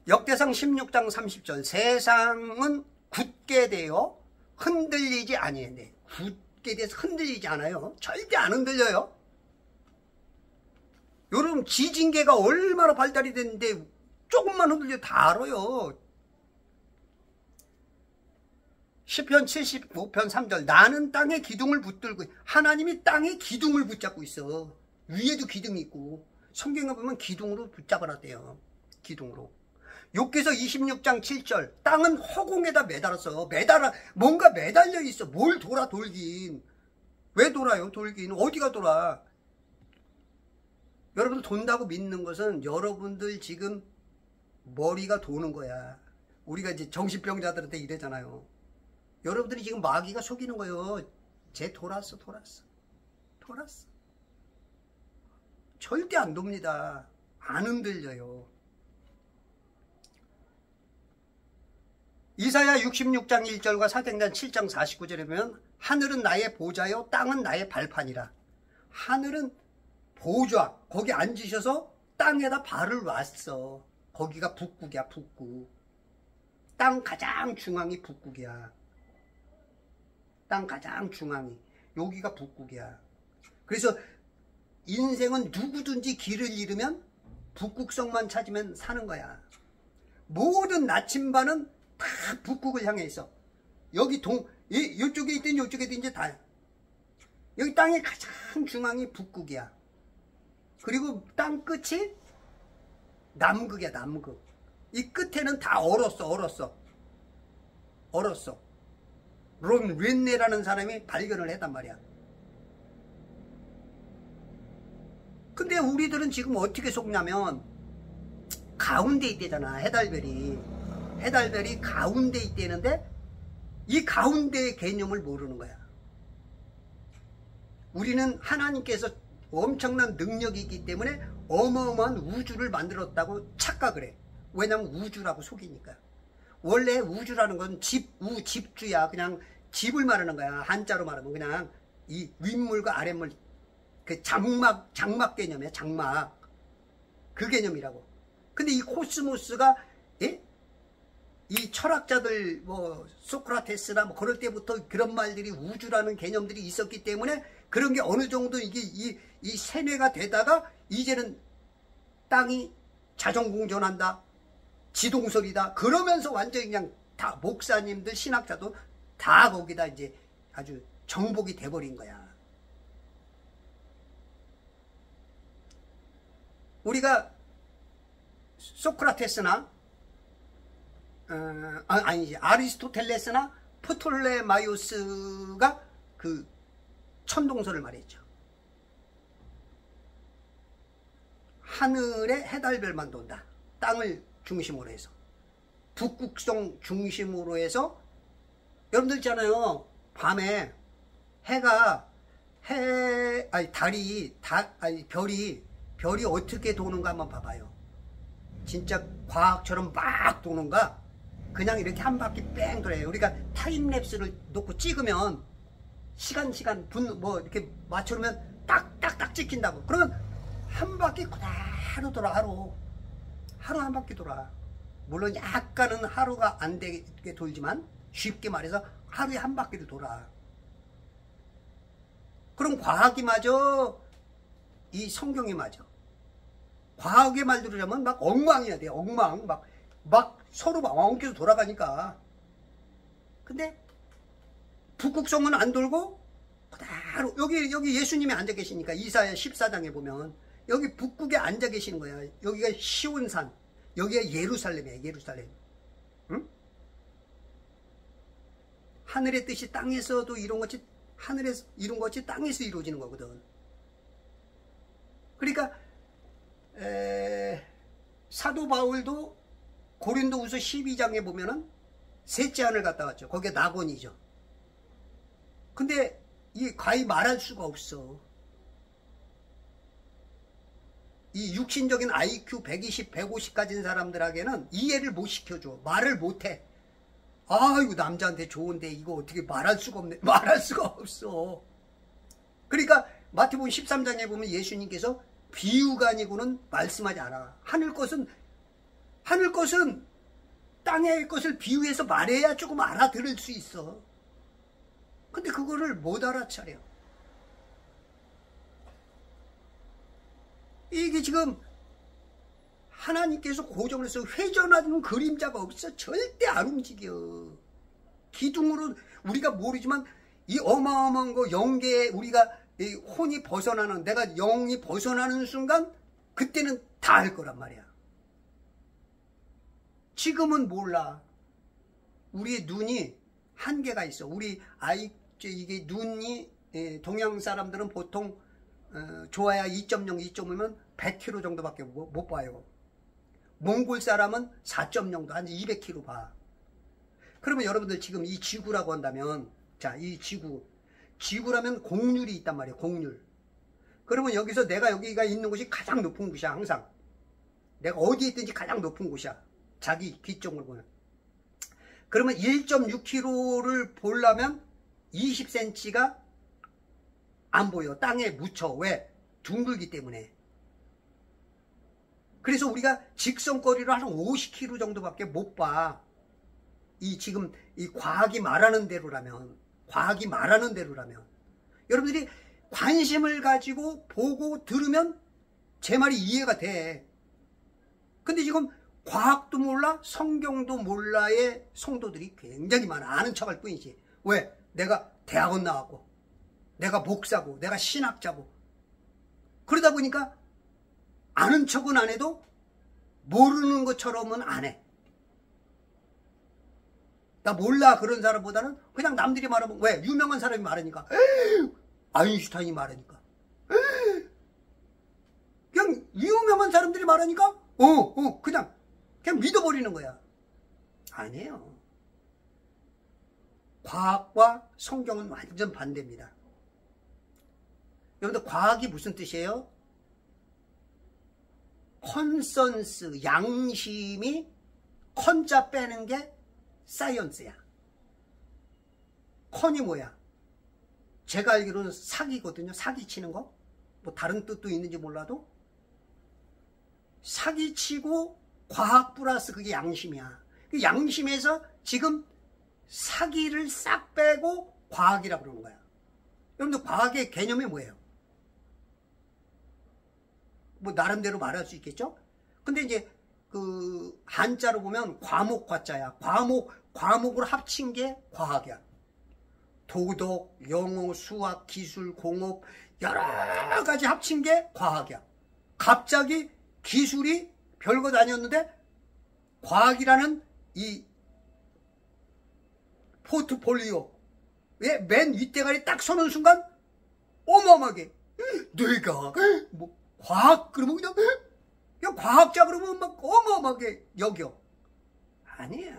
역대상 16장 30절 세상은 굳게 되어 흔들리지 아니하네. 굳게 돼서 흔들리지 않아요. 절대 안 흔들려요. 여러분 지진계가 얼마나 발달이 됐는데 조금만 흔들려 다 알아요. 시편 75편 3절 나는 땅에 기둥을 붙들고, 하나님이 땅에 기둥을 붙잡고 있어. 위에도 기둥이 있고 성경에 보면 기둥으로 붙잡아놨대요. 기둥으로. 욥기서 26장 7절 땅은 허공에다 매달았어. 뭔가 매달려 있어. 뭘 돌긴. 왜 돌아요? 돌긴. 어디가 돌아? 여러분 돈다고 믿는 것은 여러분들 지금 머리가 도는 거야. 우리가 이제 정신병자들한테 이러잖아요. 여러분들이 지금 마귀가 속이는 거예요. 쟤 돌았어. 절대 안 돕니다. 안 흔들려요. 이사야 66장 1절과 사도행전 7장 49절에 보면 하늘은 나의 보좌요 땅은 나의 발판이라. 하늘은 보좌, 거기 앉으셔서 땅에다 발을 놨어. 거기가 북극이야, 북극. 땅 가장 중앙이 북극이야. 땅 가장 중앙이. 여기가 북극이야. 그래서 인생은 누구든지 길을 잃으면 북극성만 찾으면 사는 거야. 모든 나침반은 다 북극을 향해 있어. 여기 이쪽에 있든 이쪽에 있든 다. 여기 땅의 가장 중앙이 북극이야. 그리고 땅 끝이 남극이야, 남극. 이 끝에는 다 얼었어. 론 린네라는 사람이 발견을 했단 말이야. 근데 우리들은 지금 어떻게 속냐면 가운데 있대잖아. 해달별이 가운데 있대는데 이 가운데의 개념을 모르는 거야. 우리는 하나님께서 엄청난 능력이 있기 때문에 어마어마한 우주를 만들었다고 착각을 해. 왜냐면 우주라고 속이니까. 원래 우주라는 건 집주야. 그냥 집을 말하는 거야. 한자로 말하면 그냥 이 윗물과 아랫물, 그 장막 개념이야. 장막. 그 개념이라고. 근데 이 코스모스가 이 철학자들 소크라테스나 그럴 때부터 그런 말들이 우주라는 개념들이 있었기 때문에 그런 게 어느 정도 이게 이 세뇌가 되다가 이제는 땅이 자전공전한다, 지동설이다 그러면서 완전히 그냥 다 목사님들 신학자도 다 거기다 이제 아주 정복이 돼버린 거야. 우리가 소크라테스나 아니지 아리스토텔레스나 프톨레마이오스가 그 천동설을 말했죠. 하늘에 해달별만 돈다. 땅을 중심으로 해서 북극성 중심으로 해서 여러분들 있잖아요. 밤에 별이 어떻게 도는가 한번 봐봐요. 진짜 과학처럼 막 도는가? 그냥 이렇게 한 바퀴 뺑 돌아요. 우리가 타임랩스를 놓고 찍으면 시간 이렇게 맞춰놓으면 딱딱딱 찍힌다고. 그러면 한 바퀴 그대로 돌아. 하루 한 바퀴 돌아. 물론 약간은 하루가 안 되게 돌지만 쉽게 말해서 하루에 한 바퀴를 돌아. 그럼 과학이 맞아? 이 성경이 맞아? 과학의 말 들으려면 막 엉망이야 돼. 엉망. 막 서로 막 엉켜서 돌아가니까. 근데 북극성은 안 돌고 그대로 여기 예수님이 앉아 계시니까 이사야 14장에 보면 여기 북극에 앉아 계시는 거야. 여기가 시온산. 여기가 예루살렘이야. 예루살렘. 응? 하늘의 뜻이 땅에서도 이룬 것이 하늘에서 이룬 것이 땅에서 이루어지는 거거든. 그러니까 사도 바울도 고린도후서 12장에 보면은 셋째 하늘 갔다 왔죠. 거기에 낙원이죠. 근데 이 가히 말할 수가 없어. 이 육신적인 IQ 120, 150 가진 사람들에게는 이해를 못 시켜줘. 말을 못해. 아이고 남자한테 좋은데 이거 어떻게 말할 수가 없네. 말할 수가 없어. 그러니까 마태복음 13장에 보면 예수님께서 비유가 아니고는 말씀하지 않아. 하늘 것은 땅의 것을 비유해서 말해야 조금 알아들을 수 있어. 근데 그거를 못 알아차려. 이게 지금 하나님께서 고정을 해서 회전하는 그림자가 없어. 절대 안 움직여. 기둥으로 우리가 모르지만 이 어마어마한 거 영계에 우리가 이 혼이 벗어나는, 내가 영이 벗어나는 순간 그때는 다 알 거란 말이야. 지금은 몰라. 우리의 눈이 한계가 있어. 이게 눈이 동양 사람들은 보통 좋아야 2.0, 2.5면 100km 정도밖에 못 봐요. 몽골 사람은 4.0도 한 200km 봐. 그러면 여러분들 지금 이 지구라고 한다면, 자, 이 지구라면 곡률이 있단 말이에요. 곡률. 그러면 여기서 내가 여기가 있는 곳이 가장 높은 곳이야. 항상 내가 어디에 있든지 가장 높은 곳이야. 자기 귀쪽으로 보면. 그러면 1.6km를 보려면 20cm가 안 보여. 땅에 묻혀. 왜? 둥글기 때문에. 그래서 우리가 직선거리를 한 50km 정도밖에 못 봐. 지금 이 과학이 말하는 대로라면, 여러분들이 관심을 가지고 보고 들으면 제 말이 이해가 돼. 근데 지금 과학도 몰라, 성경도 몰라의 성도들이 굉장히 많아. 아는 척할 뿐이지. 왜? 내가 대학원 나왔고, 내가 목사고, 내가 신학자고. 그러다 보니까 아는 척은 안 해도 모르는 것처럼은 안 해. 나 몰라 그런 사람보다는 그냥 남들이 말하면, 왜? 유명한 사람이 말하니까, 아인슈타인이 말하니까, 그냥 유명한 사람들이 말하니까 그냥 믿어버리는 거야. 아니에요. 과학과 성경은 완전 반대입니다. 여러분들, 과학이 무슨 뜻이에요? 컨센스, 양심이 컨자 빼는 게 사이언스야. 컨이 뭐야? 제가 알기로는 사기거든요. 사기치는 거. 뭐 다른 뜻도 있는지 몰라도 사기치고 과학 플러스 그게 양심이야. 그 양심에서 지금 사기를 싹 빼고 과학이라고 그러는 거야. 여러분들, 과학의 개념이 뭐예요? 뭐 나름대로 말할 수 있겠죠? 근데 이제 그 한자로 보면 과목 과자야. 과목을 합친 게 과학이야. 도덕, 영어, 수학, 기술, 공업 여러 가지 합친 게 과학이야. 갑자기 기술이 별거 아니었는데 과학이라는 이 포트폴리오 맨 윗대가리 딱 서는 순간 어마어마하게 내가 뭐 과학 그러면 그냥 과학자 그러면 막 어마어마하게 여겨. 아니야.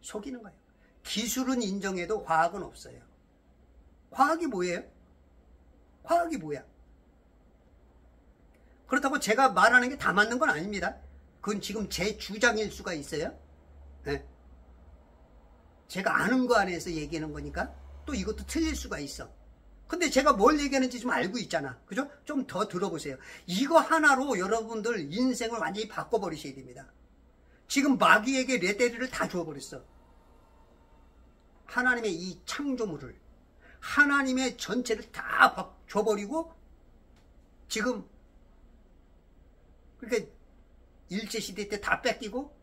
속이는 거예요. 기술은 인정해도 과학은 없어요. 과학이 뭐예요? 과학이 뭐야? 그렇다고 제가 말하는 게 다 맞는 건 아닙니다. 그건 지금 제 주장일 수가 있어요. 네. 제가 아는 거 안에서 얘기하는 거니까 또 이것도 틀릴 수가 있어. 근데 제가 뭘 얘기하는지 좀 알고 있잖아. 그죠? 좀 더 들어보세요. 이거 하나로 여러분들 인생을 완전히 바꿔버리셔야 됩니다. 지금 마귀에게 레데리를 다 줘버렸어. 하나님의 이 창조물을, 하나님의 전체를 다 줘버리고 지금 그러니까 일제시대 때 다 뺏기고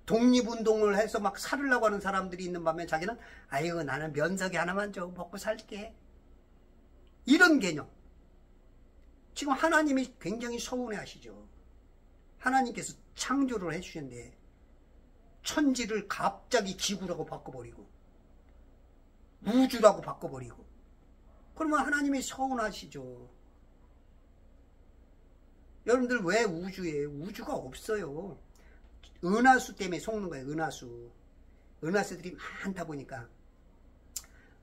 독립운동을 해서 막 살으려고 하는 사람들이 있는 반면 자기는 아유 나는 면석이 하나만 줘 먹고 살게, 이런 개념. 지금 하나님이 굉장히 서운해 하시죠. 하나님께서 창조를 해주셨는데 천지를 갑자기 지구라고 바꿔버리고 우주라고 바꿔버리고 그러면 하나님이 서운하시죠. 여러분들, 왜 우주예요? 우주가 없어요. 은하수 때문에 속는 거예요. 은하수들이 많다 보니까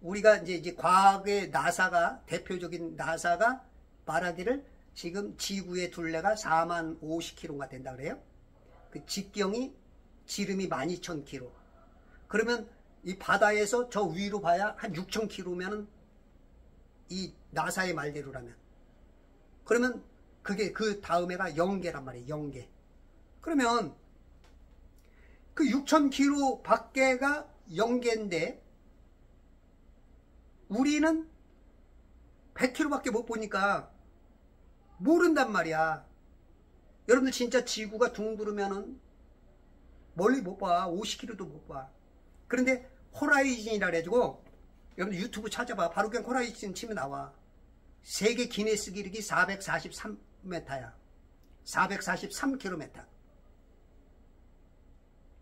우리가 이제 과학의 나사가, 대표적인 나사가 말하기를 지금 지구의 둘레가 40,050km가 된다 그래요. 그 직경이 지름이 12,000km. 그러면 이 바다에서 저 위로 봐야 한 6,000km면은 이 나사의 말대로라면, 그러면 그게 그 다음에가 영계란 말이에요. 영계. 그러면 그 6,000km 밖에가 영계인데 우리는 100km밖에 못 보니까 모른단 말이야. 여러분들 진짜 지구가 둥그르면은 멀리 못 봐. 50km도 못 봐. 그런데 호라이즌이라 그래가지고 여러분들 유튜브 찾아봐. 바로 그냥 호라이즌 치면 나와. 세계 기네스 기록이 443m야. 443km.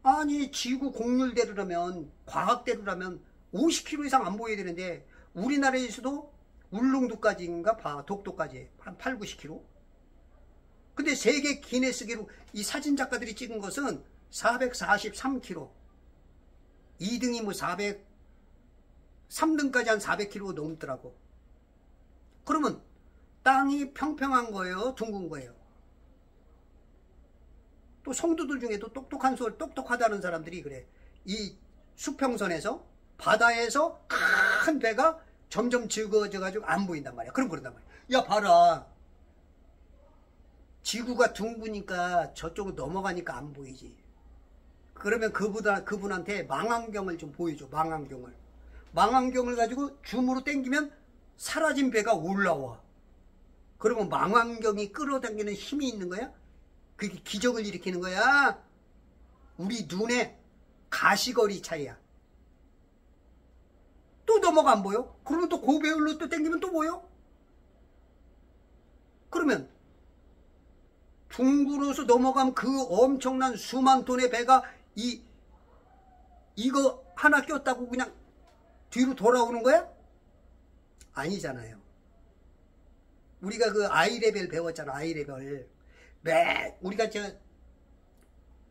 아니 지구 곡률대로라면, 과학대로라면 50km 이상 안 보여야 되는데 우리나라에서도 울릉도까지인가 봐. 독도까지 한 8, 90km. 근데 세계 기네스 기록 이 사진 작가들이 찍은 것은 443km. 2등이 뭐 3등까지 한 400km 넘더라고. 그러면 땅이 평평한 거예요? 둥근 거예요? 또 성도들 중에도 똑똑하다는 사람들이 그래. 이 수평선에서 바다에서 큰 배가 점점 적어져가지고 안 보인단 말이야. 그럼 그런단 말이야. 야 봐라. 지구가 둥그니까 저쪽으로 넘어가니까 안 보이지. 그러면 그분한테 망원경을 좀 보여줘. 망원경을 가지고 줌으로 당기면 사라진 배가 올라와. 그러면 망원경이 끌어당기는 힘이 있는 거야? 그게 기적을 일으키는 거야. 우리 눈에 가시거리 차이야. 또 넘어가 안 보여? 그러면 또 고배율로 또 당기면 또 보여? 그러면 둥그러서 넘어가면 그 엄청난 수만 톤의 배가 이거 하나 꼈다고 그냥 뒤로 돌아오는 거야? 아니잖아요. 우리가 그 아이레벨 배웠잖아. 아이레벨. 우리가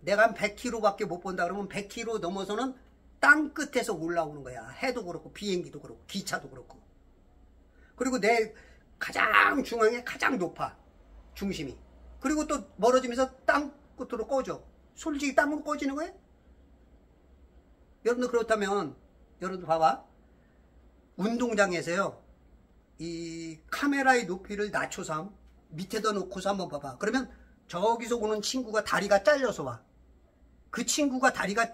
내가 한 100km밖에 못 본다 그러면 100km 넘어서는 땅 끝에서 올라오는 거야. 해도 그렇고 비행기도 그렇고 기차도 그렇고. 그리고 내 가장 중앙에 가장 높아. 중심이. 그리고 또 멀어지면서 땅 끝으로 꺼져. 솔직히 땅으로 꺼지는 거야? 여러분들 그렇다면 여러분들 봐봐. 운동장에서요. 이 카메라의 높이를 낮춰서 밑에다 놓고서 한번 봐봐. 그러면 저기서 오는 친구가 다리가 잘려서 와. 그 친구가 다리가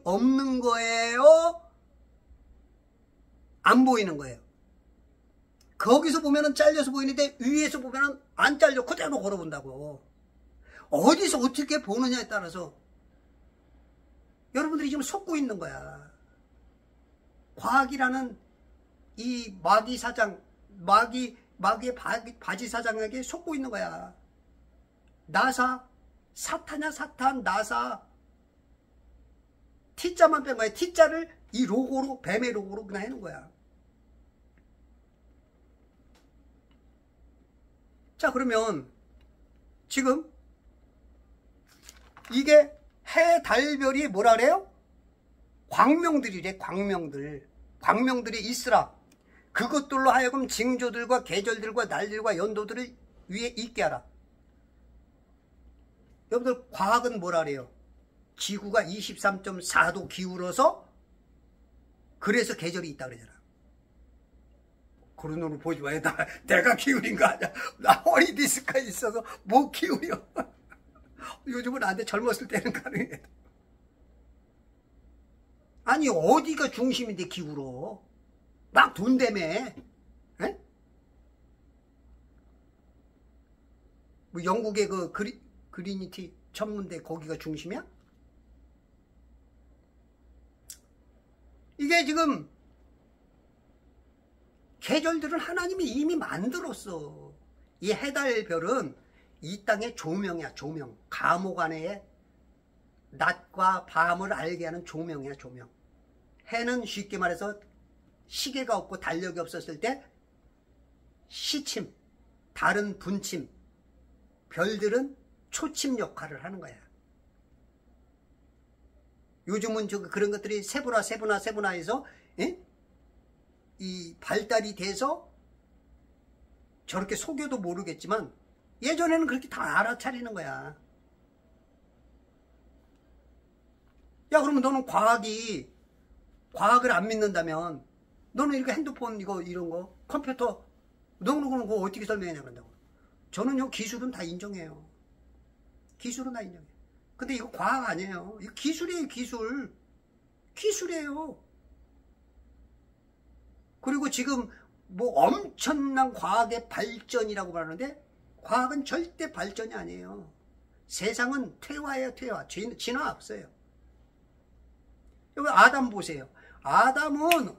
없는 거예요? 안 보이는 거예요? 거기서 보면은 잘려서 보이는데 위에서 보면은 안 잘려 그대로 걸어본다고. 어디서 어떻게 보느냐에 따라서 여러분들이 지금 속고 있는 거야. 과학이라는 이 마귀 사장, 마귀의 바지 사장에게 속고 있는 거야. 나사, 사탄이야 사탄, 나사. T자만 뺀 거야. T자를 이 로고로, 뱀의 로고로 그냥 해놓은 거야. 자, 그러면 지금 이게 해, 달, 별이 뭐라 그래요? 광명들이래. 광명들이 있으라. 그것들로 하여금 징조들과 계절들과 날들과 연도들을 위에 있게 하라. 여러분들 과학은 뭐라 그래요? 지구가 23.4도 기울어서 그래서 계절이 있다 그러잖아. 그런 놈을 보지 마요. 내가 기울인 거 아니야. 나 허리 디스크가 있어서 못 기울여. 요즘은 안 돼. 젊었을 때는 가능해. 아니 어디가 중심인데 기울어. 막 돈 때문에. 에? 뭐 영국의 그 그리니티 천문대 거기가 중심이야? 이게 지금 계절들은 하나님이 이미 만들었어. 이 해달별은 이 땅의 조명이야. 조명. 감옥 안에 낮과 밤을 알게 하는 조명이야. 조명. 해는 쉽게 말해서 시계가 없고 달력이 없었을 때 시침, 달은 분침, 별들은 초침 역할을 하는 거야. 요즘은 그런 것들이 세분화해서 이 발달이 돼서 저렇게 속여도 모르겠지만 예전에는 그렇게 다 알아차리는 거야. 야, 그러면 너는 과학을 안 믿는다면 너는 이렇게 핸드폰 이런 거 컴퓨터 너는 그거 어떻게 설명해야 그런다고. 저는요 기술은 다 인정해요. 기술은 다 인정해요. 근데 이거 과학 아니에요. 이거 기술이에요. 기술이에요. 그리고 지금 뭐 엄청난 과학의 발전이라고 말하는데 과학은 절대 발전이 아니에요. 세상은 퇴화예요. 퇴화. 진화 없어요. 여기 아담 보세요. 아담은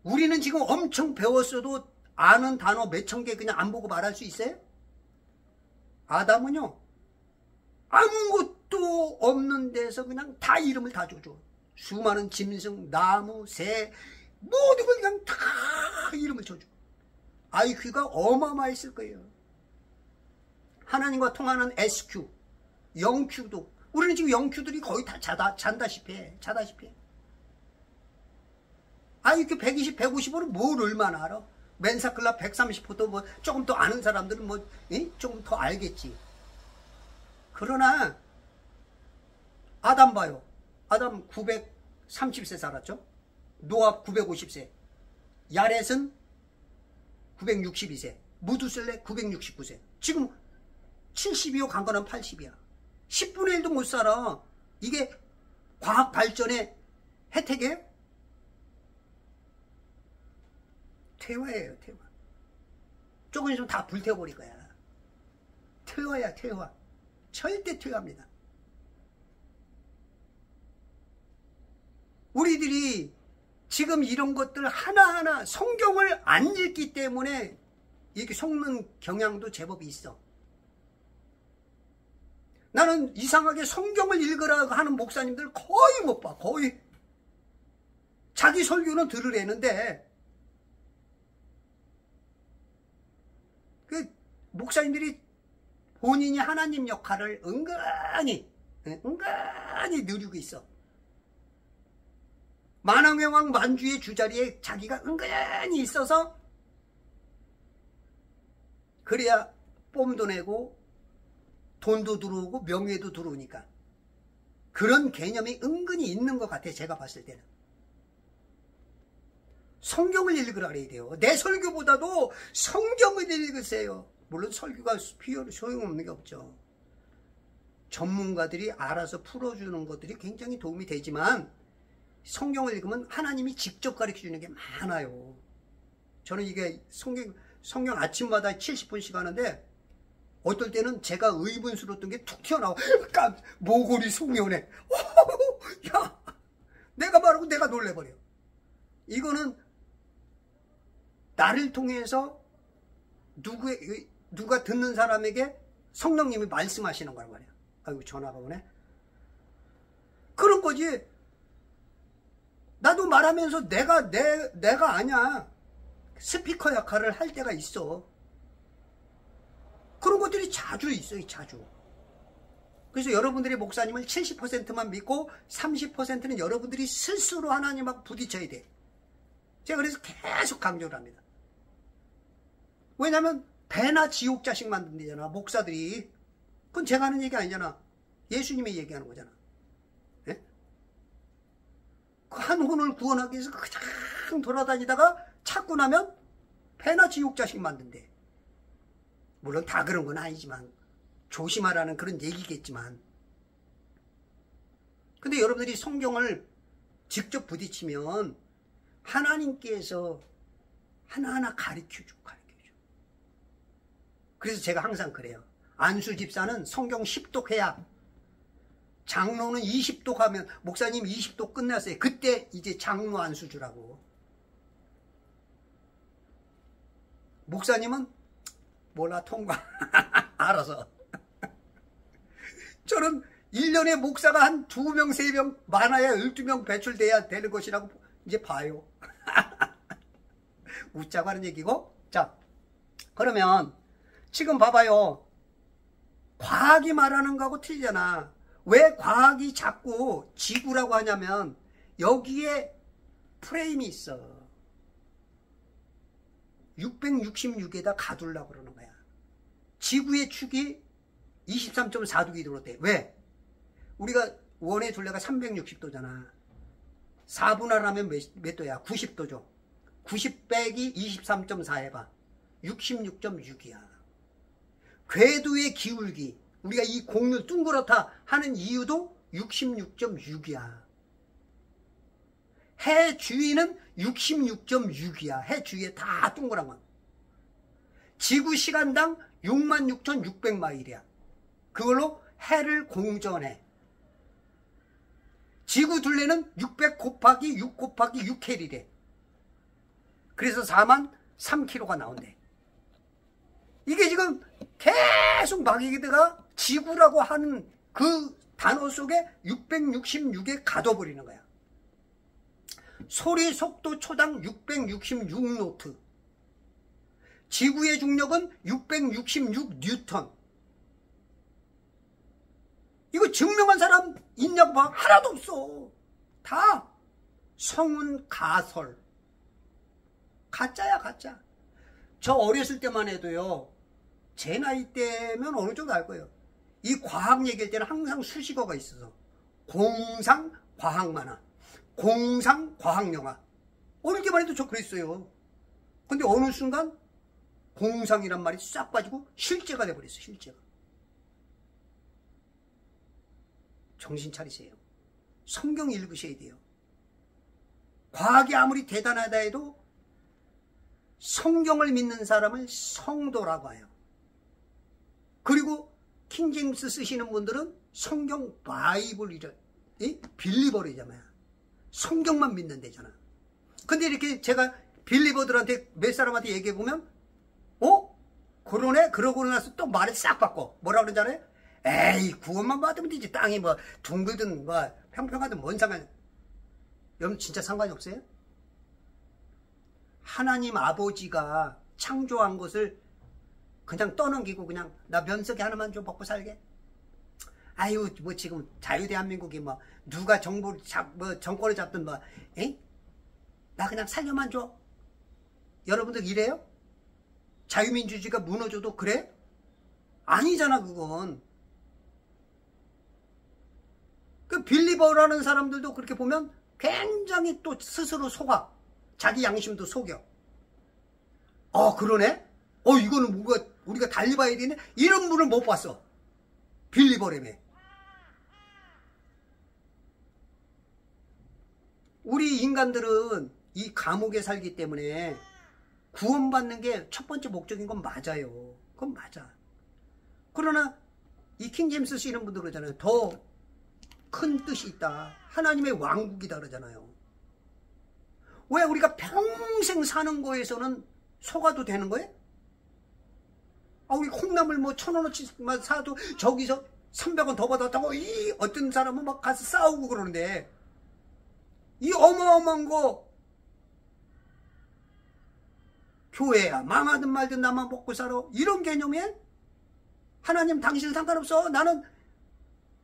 우리는 지금 엄청 배웠어도 아는 단어 몇천 개 그냥 안 보고 말할 수 있어요? 아담은요 아무것도 없는 데서 그냥 다 이름을 다 줘줘. 수많은 짐승, 나무, 새 모든 걸 그냥 다 이름을 줘줘. IQ가 어마어마했을 거예요. 하나님과 통하는 SQ, 영Q도 우리는 지금 영큐들이 거의 다 잔다시피 해. 이렇게 120, 150으로 뭘 얼마나 알아? 맨사클럽 130호도 뭐 조금 더 아는 사람들은 뭐 조금 더 알겠지. 그러나 아담 봐요. 아담 930세 살았죠. 노아 950세. 야렛은 962세. 무두셀레 969세. 지금 70이요. 강건한 80이야. 10분의 1도 못 살아. 이게 과학 발전의 혜택이에요? 퇴화예요, 퇴화. 조금 있으면 다 불태워버릴 거야. 퇴화야, 퇴화. 절대 퇴화입니다. 우리들이 지금 이런 것들 하나하나 성경을 안 읽기 때문에 이렇게 속는 경향도 제법 있어. 나는 이상하게 성경을 읽으라고 하는 목사님들 거의 못 봐. 거의. 자기 설교는 들으려는데 그 목사님들이 본인이 하나님 역할을 은근히 누리고 있어. 만왕의 만주의 주자리에 자기가 은근히 있어서 그래야 뽐도 내고 돈도 들어오고 명예도 들어오니까 그런 개념이 은근히 있는 것 같아. 제가 봤을 때는. 성경을 읽으라 그래야 돼요. 내 설교보다도 성경을 읽으세요. 물론 설교가 소용없는 게 없죠. 전문가들이 알아서 풀어주는 것들이 굉장히 도움이 되지만 성경을 읽으면 하나님이 직접 가르쳐주는 게 많아요. 저는 이게 성경 아침마다 70분씩 하는데 어떨 때는 제가 의분스러웠던 게 툭 튀어나와. 모골이 숙면해. 야, 내가 말하고 내가 놀래버려. 이거는 나를 통해서 누가 듣는 사람에게 성령님이 말씀하시는 거란 말이야. 아이고, 전화가 오네. 그런 거지. 나도 말하면서 내가 아냐. 스피커 역할을 할 때가 있어. 그런 것들이 자주 있어요, 자주. 그래서 여러분들이 목사님을 70%만 믿고 30%는 여러분들이 스스로 하나님하고 부딪혀야 돼. 제가 그래서 계속 강조를 합니다. 왜냐면 배나 지옥 자식 만든다잖아, 목사들이. 그건 제가 하는 얘기 아니잖아. 예수님이 얘기하는 거잖아. 예? 그 한 혼을 구원하기 위해서 그냥 돌아다니다가 찾고 나면 배나 지옥 자식 만든대. 물론 다 그런 건 아니지만 조심하라는 그런 얘기겠지만. 근데 여러분들이 성경을 직접 부딪히면 하나님께서 하나하나 가르쳐줘. 그래서 제가 항상 그래요. 안수 집사는 성경 10독 해야, 장로는 20독 하면, 목사님 20독 끝났어요. 그때 이제 장로 안수 주라고. 목사님은 몰라, 통과. 알아서. 저는 1년에 목사가 한 2명, 3명, 많아야 12명 배출돼야 되는 것이라고 이제 봐요. 웃자고 하는 얘기고. 자, 그러면 지금 봐봐요. 과학이 말하는 거하고 틀리잖아. 왜 과학이 자꾸 지구라고 하냐면 여기에 프레임이 있어. 666에다 가두려고 그러는 거야. 지구의 축이 23.4도기 들어왔대. 왜? 우리가 원의 둘레가 360도잖아. 4분할하면 몇 도야? 90도죠. 90 빼기 23.4 해봐. 66.6이야. 궤도의 기울기, 우리가 이 공을 둥그렇다 하는 이유도 66.6이야. 해 주위는 66.6이야. 해 주위에 다 둥그란 건. 지구 시간당 66,600마일이야. 그걸로 해를 공전해. 지구 둘레는 600 곱하기 6 곱하기 6헬이래. 그래서 4만 3km가 나온대. 이게 지금 계속 마귀가 지구라고 하는 그 단어 속에 666에 가둬버리는 거야. 소리 속도 초당 666노트. 지구의 중력은 666 뉴턴. 이거 증명한 사람 있냐고 봐. 하나도 없어. 다 성운 가설. 가짜야, 가짜. 저 어렸을 때만 해도요, 제 나이 때면 어느 정도 알 거예요. 이 과학 얘기할 때는 항상 수식어가 있어서 공상 과학 만화, 공상 과학 영화. 어릴 때만 해도 저 그랬어요. 근데 어느 순간 공상이란 말이 싹 빠지고 실제가 돼버렸어. 실제가. 정신 차리세요. 성경 읽으셔야 돼요. 과학이 아무리 대단하다 해도 성경을 믿는 사람을 성도라고 해요. 그리고 킹제임스 쓰시는 분들은 성경 바이블이래, 빌리버리잖아요. 성경만 믿는 데잖아. 근데 이렇게 제가 빌리버들한테 몇 사람한테 얘기해보면 그러네? 그러고 나서 또 말을 싹 바꿔. 뭐라 그러잖아요? 에이, 구원만 받으면 되지. 땅이 뭐 둥글든 뭐 평평하든 뭔 상관. 여러분 진짜 상관이 없어요? 하나님 아버지가 창조한 것을 그냥 떠넘기고 그냥 나 면석이 하나만 좀 먹고 살게? 아유, 뭐 지금 자유대한민국이 뭐 누가 정권을 잡든 뭐, 나 그냥 살려만 줘. 여러분들 이래요? 자유민주주의가 무너져도 그래? 아니잖아, 그건. 그 빌리버라는 사람들도 그렇게 보면 굉장히 또 스스로 속아. 자기 양심도 속여. 그러네? 이거는 뭔가 우리가 달리 봐야 되네? 이런 분을 못 봤어. 빌리버라며. 우리 인간들은 이 감옥에 살기 때문에 구원받는 게 첫 번째 목적인 건 맞아요. 그건 맞아. 그러나 이 킹제임스 쓰시는 분들 그러잖아요. 더 큰 뜻이 있다. 하나님의 왕국이다 그러잖아요. 왜 우리가 평생 사는 거에서는 속아도 되는 거예요? 우리 콩나물 뭐 1,000원어치만 사도 저기서 300원 더 받았다고 어떤 사람은 막 가서 싸우고 그러는데 이 어마어마한 거 교회야 망하든 말든 나만 먹고 살아 이런 개념이에요? 하나님 당신은 상관없어. 나는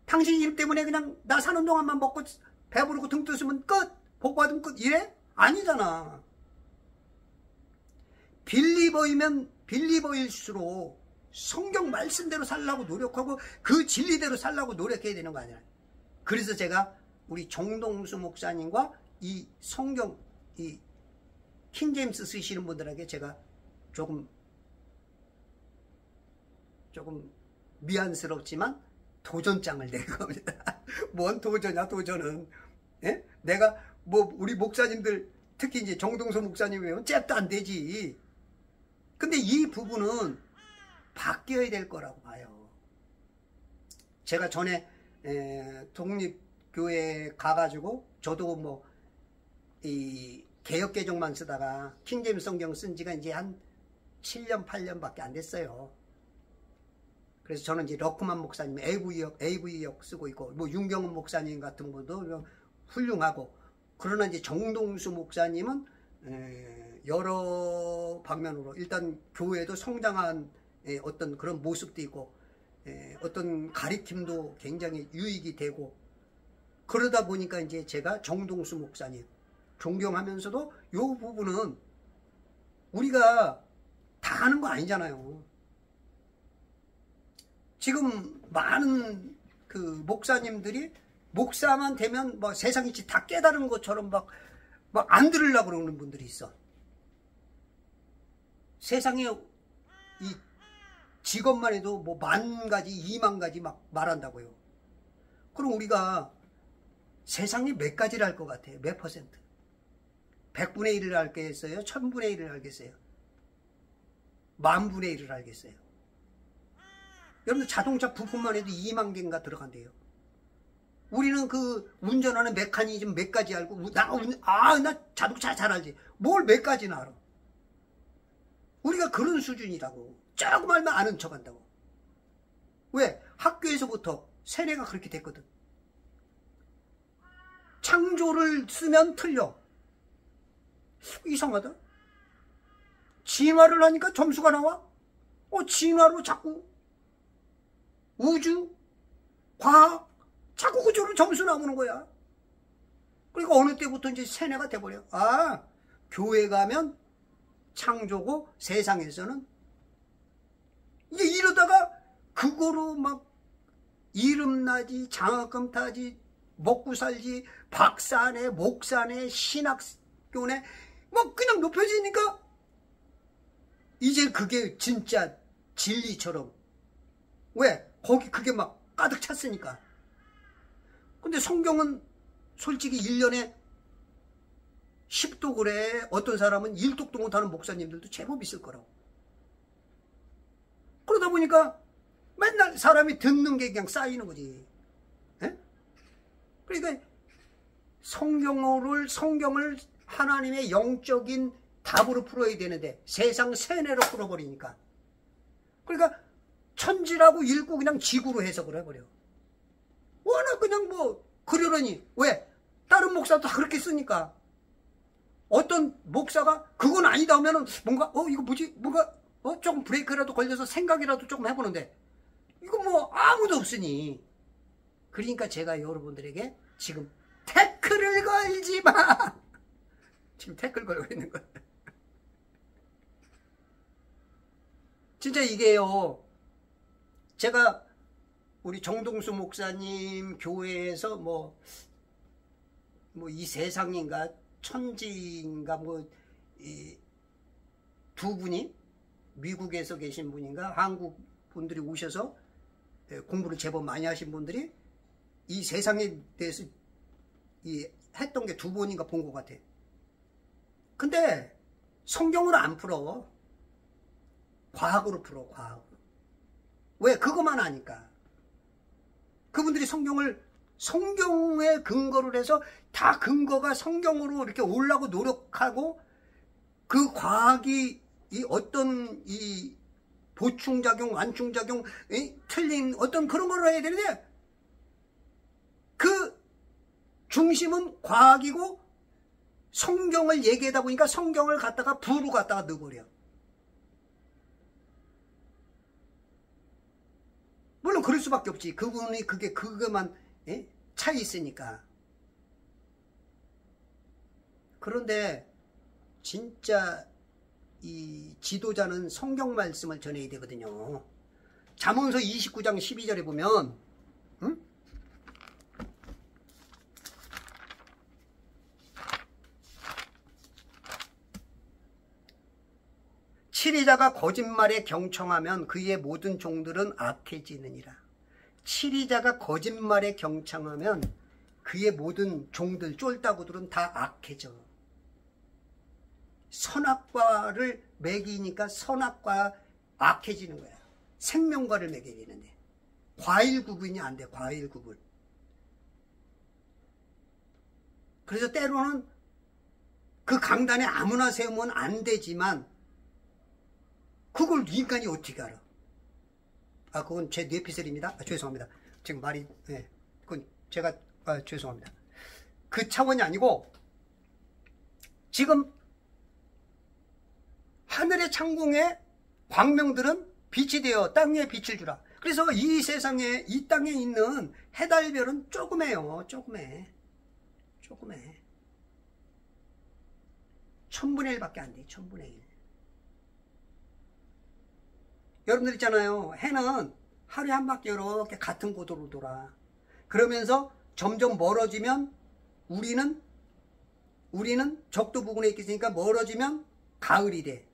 당신 일 때문에 그냥 나 사는 동안만 먹고 배부르고 등 뜨으면 끝. 복 받으면 끝. 이래? 아니잖아. 빌리버이면 빌리버일수록 성경 말씀대로 살라고 노력하고 그 진리대로 살라고 노력해야 되는 거 아니야. 그래서 제가 우리 정동수 목사님과 이 성경 이 킹제임스 쓰시는 분들에게 제가 조금 미안스럽지만 도전장을 낸 겁니다. 뭔 도전이야, 도전은. 예? 내가 뭐 우리 목사님들 특히 이제 정동수 목사님이면 잽도 안 되지. 근데 이 부분은 바뀌어야 될 거라고 봐요. 제가 전에 독립교회에 가가지고 저도 뭐 이 개역개정만 쓰다가 킹제임스 성경 쓴 지가 이제 한 7년 8년밖에 안 됐어요. 그래서 저는 이제 러크만 목사님 AV역 쓰고 있고 뭐 윤경은 목사님 같은 분도 훌륭하고, 그러나 이제 정동수 목사님은 여러 방면으로 일단 교회도 성장한 어떤 그런 모습도 있고 어떤 가리킴도 굉장히 유익이 되고, 그러다 보니까 이제 제가 정동수 목사님 존경하면서도 이 부분은 우리가 다 아는 거 아니잖아요. 지금 많은 그 목사님들이 목사만 되면 뭐 세상 이치 다 깨달은 것처럼 막 안 들으려고 그러는 분들이 있어. 세상에 이 직업만 해도 뭐 10,000가지, 20,000가지 막 말한다고요. 그럼 우리가 세상에 몇 가지를 알 것 같아요? 몇 퍼센트? 100분의 1을 알겠어요? 1000분의 1을 알겠어요? 10,000분의 1을 알겠어요? 여러분들 자동차 부품만 해도 20,000개인가 들어간대요. 우리는 그 운전하는 메커니즘 몇 가지 알고 나 자동차 잘 알지. 뭘 몇 가지나 알아. 우리가 그런 수준이라고. 조금 알면 아는 척한다고. 왜? 학교에서부터 세뇌가 그렇게 됐거든. 창조를 쓰면 틀려. 이상하다. 진화를 하니까 점수가 나와. 진화로 자꾸 우주 과학 자꾸 그쪽으로 점수 나오는 거야. 그러니까 어느 때부터 이제 세뇌가 돼버려. 아, 교회 가면 창조고 세상에서는 이제 이러다가 그거로 막 이름나지, 장학금 타지, 먹고 살지, 박사네, 목사네, 신학교네, 막 그냥 높여지니까 이제 그게 진짜 진리처럼. 왜? 거기 그게 막 가득 찼으니까. 근데 성경은 솔직히 1년에 10도 그래. 어떤 사람은 1독도 못하는 목사님들도 제법 있을 거라고. 그러다 보니까 맨날 사람이 듣는 게 그냥 쌓이는 거지. 에? 그러니까 성경을 하나님의 영적인 답으로 풀어야 되는데 세상 세뇌로 풀어버리니까. 그러니까 천지라고 읽고 그냥 지구로 해석을 해버려. 워낙 그냥 뭐 그러려니. 왜? 다른 목사도 다 그렇게 쓰니까. 어떤 목사가 그건 아니다 하면은 뭔가 이거 뭐지? 뭔가 조금 브레이크라도 걸려서 생각이라도 조금 해보는데 이거 뭐 아무도 없으니. 그러니까 제가 여러분들에게 지금 태클을 걸지 마. 지금 태클 걸고 있는 거예요. 진짜 이게요. 제가 우리 정동수 목사님 교회에서 뭐 이 세상인가 천지인가 두 분이 미국에서 계신 분인가 한국 분들이 오셔서 공부를 제법 많이 하신 분들이 이 세상에 대해서 했던 게 두 번인가 본 것 같아. 근데 성경으로 안 풀어. 과학으로 풀어. 과학으로. 왜? 그것만 아니까. 그분들이 성경에 근거를 해서 다 근거가 성경으로 이렇게 오려고 노력하고 그 과학이 어떤 보충작용, 완충작용, 틀린 어떤 그런 걸로 해야 되는데 그 중심은 과학이고 성경을 얘기하다 보니까 성경을 갖다가 부로 갖다가 넣어버려. 물론 그럴 수밖에 없지. 그분이 그것만 차 있으니까. 그런데 진짜 이 지도자는 성경 말씀을 전해야 되거든요. 잠언서 29장 12절에 보면 치리자가 거짓말에 경청하면 그의 모든 종들은 악해지느니라. 치리자가 거짓말에 경청하면 그의 모든 종들, 쫄따구들은 다 악해져. 선악과를 먹이니까 선악과 악해지는 거야. 생명과를 먹여야 되는데 과일 구분이 안 돼. 과일 구분. 그래서 때로는 그 강단에 아무나 세우면 안 되지만 그걸 인간이 어떻게 알아? 그건 제 뇌피셜입니다. 죄송합니다. 지금 말이, 그건 제가, 죄송합니다. 그 차원이 아니고, 지금, 하늘의 창공에 광명들은 빛이 되어 땅 위에 빛을 주라. 그래서 이 세상에, 이 땅에 있는 해달별은 조그매요. 조그매. 1000분의 1밖에 안 돼. 1000분의 1. 여러분들 있잖아요. 해는 하루에 한 바퀴 이렇게 같은 고도로 돌아. 그러면서 점점 멀어지면 우리는 적도 부근에 있으니까 멀어지면 가을이 돼.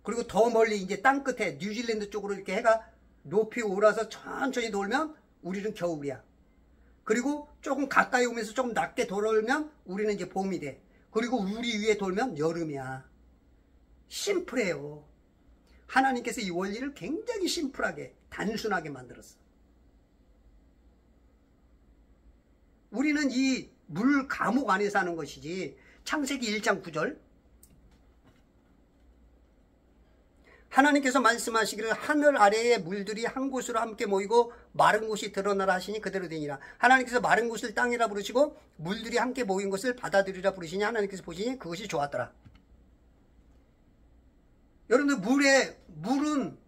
그리고 더 멀리 이제 땅끝에 뉴질랜드 쪽으로 이렇게 해가 높이 올라서 천천히 돌면 우리는 겨울이야. 그리고 조금 가까이 오면서 조금 낮게 돌면 우리는 이제 봄이 돼. 그리고 우리 위에 돌면 여름이야. 심플해요. 하나님께서 이 원리를 굉장히 심플하게 단순하게 만들었어. 우리는 이 물 감옥 안에 사는 것이지. 창세기 1장 9절 하나님께서 말씀하시기를 하늘 아래의 물들이 한 곳으로 함께 모이고 마른 곳이 드러나라 하시니 그대로 되니라. 하나님께서 마른 곳을 땅이라 부르시고 물들이 함께 모인 것을 바다들이라 부르시니 하나님께서 보시니 그것이 좋았더라. 여러분들 물은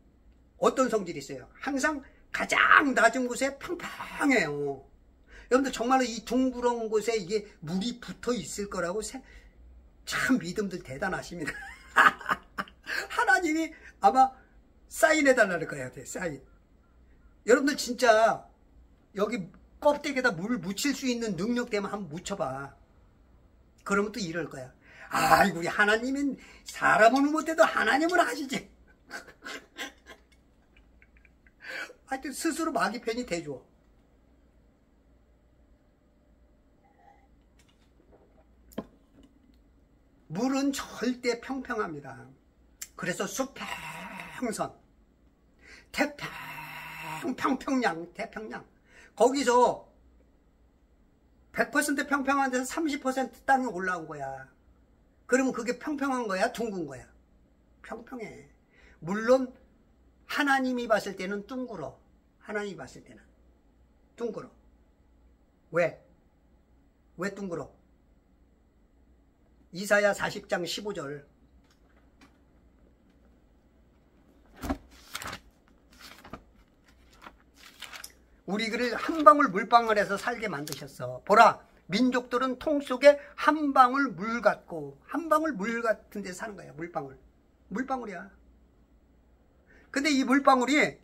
어떤 성질이 있어요? 항상 가장 낮은 곳에 평평해요. 여러분들 정말로 이 둥그런 곳에 이게 물이 붙어 있을 거라고 참 믿음들 대단하십니다. 하나님이 아마 사인해달라는 거예요. 사인. 여러분들 진짜 여기 껍데기에다 물 묻힐 수 있는 능력 되면 한번 묻혀봐. 그러면 또 이럴 거야. 아이고 우리 하나님은 사람은 못해도 하나님은 하시지. 하여튼 스스로 마귀 편이 돼줘. 물은 절대 평평합니다. 그래서 수평선, 태평양, 거기서 100% 평평한 데서 30% 땅이 올라온 거야. 그러면 그게 평평한 거야? 둥근 거야? 평평해. 물론 하나님이 봤을 때는 둥그러. 하나님이 봤을 때는 둥그러. 왜? 왜 둥그러? 이사야 40장 15절. 우리를 한 방울 물방울에서 살게 만드셨어. 보라, 민족들은 통 속에 한 방울 물 같고, 한 방울 물 같은 데 사는 거야. 물방울. 물방울이야. 근데 이 물방울이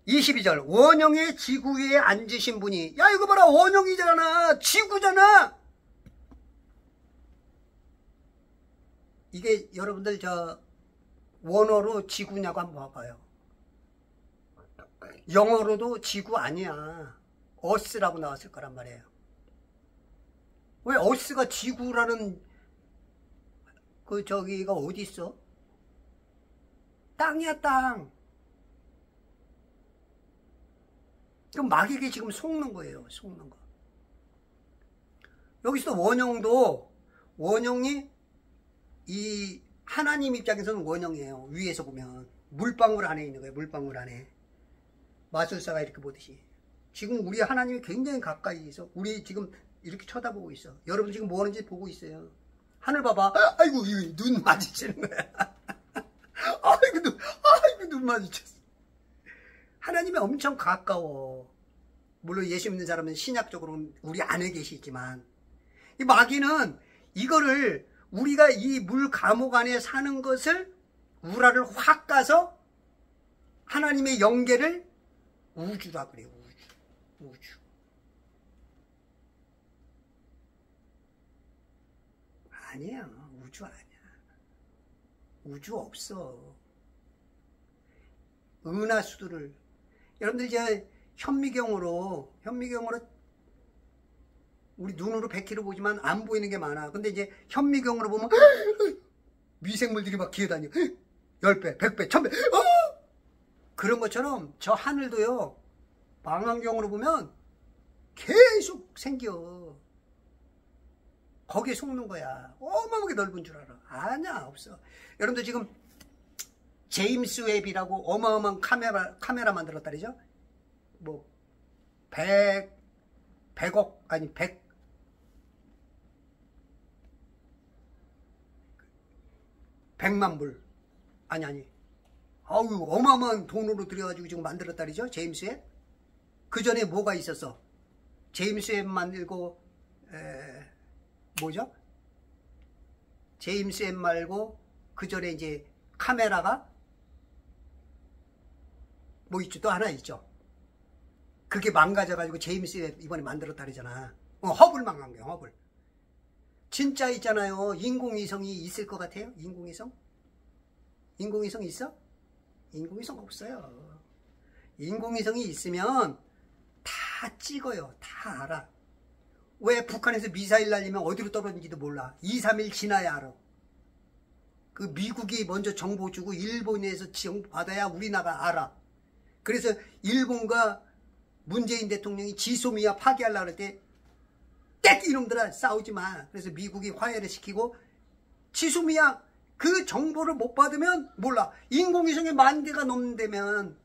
22절, 원형의 지구 위에 앉으신 분이, 야 이거 봐라, 원형이잖아, 지구잖아. 이게 여러분들 원어로 지구냐고 한번 봐봐요. 영어로도 지구 아니야. 어스라고 나왔을 거란 말이에요. 왜 어스가 지구라는 저기가 어디 있어? 땅이야, 땅. 그럼 마귀에게 지금 속는 거예요. 속는 거. 여기서 원형이 이 하나님 입장에서는 원형이에요. 위에서 보면 물방울 안에 있는 거예요. 물방울 안에. 마술사가 이렇게 보듯이. 지금 우리 하나님이 굉장히 가까이 있어. 우리 지금 이렇게 쳐다보고 있어. 여러분 지금 뭐 하는지 보고 있어요. 하늘 봐봐. 아이고 눈 마주치는 거야. 아이고 눈 마주쳤어. 하나님이 엄청 가까워. 물론 예수 믿는 사람은 신약적으로는 우리 안에 계시지만 이 마귀는 이거를 우리가 이 물 감옥 안에 사는 것을 우라를 확 가서 하나님의 영계를 우주라 그래요. 우주. 아니야. 우주 아니야. 우주 없어. 은하수들을 여러분들 이제 현미경으로 우리 눈으로 100km 보지만 안 보이는 게 많아. 근데 이제 현미경으로 보면 미생물들이 막 기어다녀. 10배, 100배, 1000배. 그런 것처럼 저 하늘도요. 망원경으로 보면 계속 생겨. 거기에 속는 거야. 어마어마하게 넓은 줄 알아. 아니야, 없어. 여러분들 지금 제임스 웹이라고 어마어마한 카메라 만들었다 그러죠? 뭐 100억 아니 100만 불 아니 아우 어마어마한 돈으로 들여가지고 지금 만들었다 그러죠? 제임스 웹. 그 전에 뭐가 있었어? 제임스 웹 만들고 뭐죠? 제임스 웹 말고 그 전에 이제 카메라가 뭐 있죠? 또 하나 있죠. 그게 망가져가지고 제임스 웹 이번에 만들었다 그러잖아. 허블 망한게 허블. 진짜 있잖아요. 인공위성이 있을 것 같아요? 인공위성? 인공위성 있어? 인공위성 없어요. 인공위성이 있으면 다 찍어요. 다 알아. 왜 북한에서 미사일 날리면 어디로 떨어진지도 몰라. 2, 3일 지나야 알아. 그 미국이 먼저 정보 주고 일본에서 정보 받아야 우리나라가 알아. 그래서 일본과 문재인 대통령이 지소미아 파괴하려고 할 때 땡! 이놈들아 싸우지 마. 그래서 미국이 화해를 시키고 지소미아 그 정보를 못 받으면 몰라. 인공위성에 10,000대가 넘는다면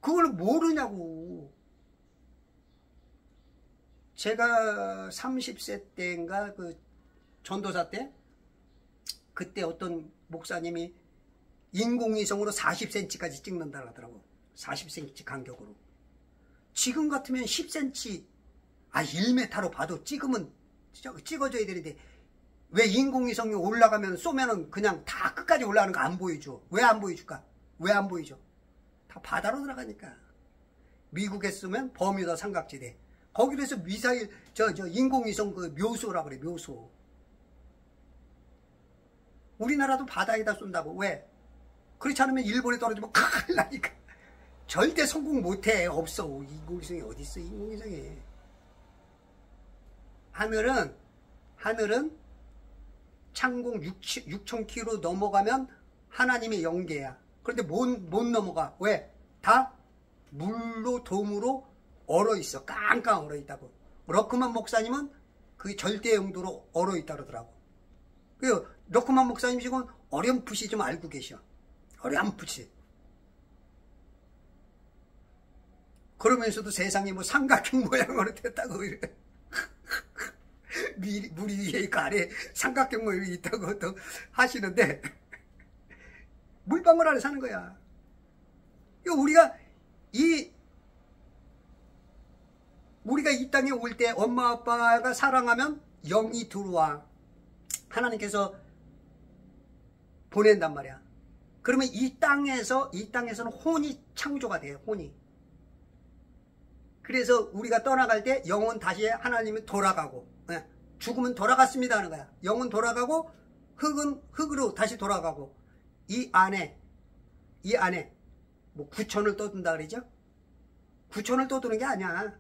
그걸 모르냐고. 제가 30세 때인가 그 전도사 때 그때 어떤 목사님이 인공위성으로 40cm까지 찍는다 하더라고. 40cm 간격으로. 지금 같으면 10cm, 1m로 봐도 찍어줘야 되는데, 왜 인공위성이 올라가면 쏘면은 그냥 다 끝까지 올라가는 거 안 보여줘? 왜 안 보여줄까? 왜 안 보여줘? 다 바다로 들어가니까. 미국에 쓰면 버뮤다 삼각지대. 거기로 해서 미사일, 인공위성 그 묘소라 그래, 묘소. 우리나라도 바다에다 쏜다고. 왜? 그렇지 않으면 일본에 떨어지면 큰일 나니까. 절대 성공 못해. 없어. 인공위성이 어딨어, 인공위성이. 하늘은 창공 6,000km 넘어가면 하나님의 영계야. 그런데 못 넘어가. 왜? 다 물로 돔으로 얼어있어. 깡깡 얼어있다고. 러크만 목사님은 그게 절대 영도로 얼어있다 그러더라고. 그 러크만 목사님 지금 어렴풋이 좀 알고 계셔. 어렴풋이. 그러면서도 세상이 뭐 삼각형 모양으로 됐다고 이래. 물이 위에 있고 아래 삼각형 모양이 있다고 또 하시는데, 물방울 안에 사는 거야. 우리가 이 땅에 올 때 엄마 아빠가 사랑하면 영이 들어와. 하나님께서 보낸단 말이야. 그러면 이 땅에서는 혼이 창조가 돼요. 혼이. 그래서 우리가 떠나갈 때 영은 다시 하나님이 돌아가고, 죽으면 돌아갔습니다 하는 거야. 영은 돌아가고 흙은 흙으로 다시 돌아가고, 이 안에 뭐 구천을 떠든다 그러죠? 구천을 떠드는 게 아니야.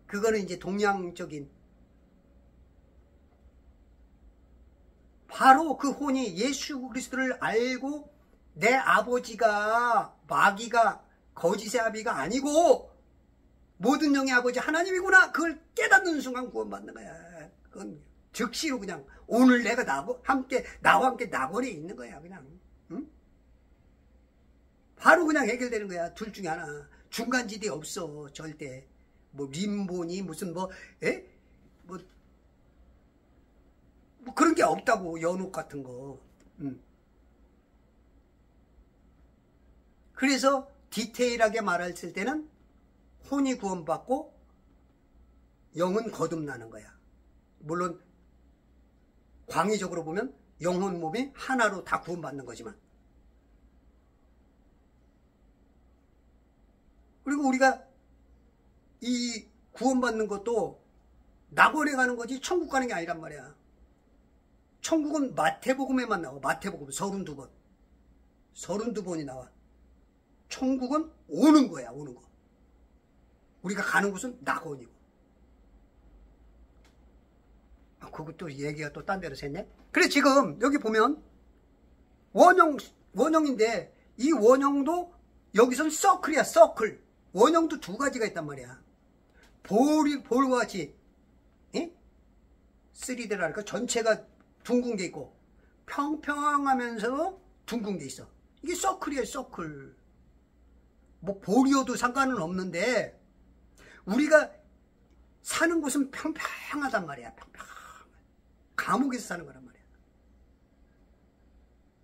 그거는 이제 동양적인, 바로 그 혼이 예수 그리스도를 알고 내 아버지가 마귀가 거짓의 아비가 아니고 모든 영의 아버지 하나님이구나, 그걸 깨닫는 순간 구원받는 거야. 그건 즉시로 그냥 오늘 내가 나와 함께 낙원에 있는 거야. 그냥. 응? 바로 그냥 해결되는 거야. 둘 중에 하나. 중간지대 없어. 절대. 뭐 림보니 무슨 뭐 그런 게 없다고. 연옥 같은 거. 그래서 디테일하게 말했을 때는 혼이 구원받고 영은 거듭나는 거야. 물론 광의적으로 보면 영혼 몸이 하나로 다 구원받는 거지만. 그리고 우리가 이 구원받는 것도 낙원에 가는 거지 천국 가는 게 아니란 말이야. 천국은 마태복음에만 나와. 마태복음 32번. 32번이 나와. 천국은 오는 거야, 오는 거. 우리가 가는 곳은 낙원이고. 그것도 얘기가 또 딴 데로 샜네. 그래, 지금 여기 보면 원형인데 이 원형도 여기선 서클이야, 서클. 원형도 두 가지가 있단 말이야. 볼과 같이 3D랄까 전체가 둥근 게 있고 평평하면서 둥근 게 있어. 이게 서클이야, 서클. 뭐 볼이어도 상관은 없는데 우리가 사는 곳은 평평하단 말이야. 평평. 감옥에서 사는 거란 말이야.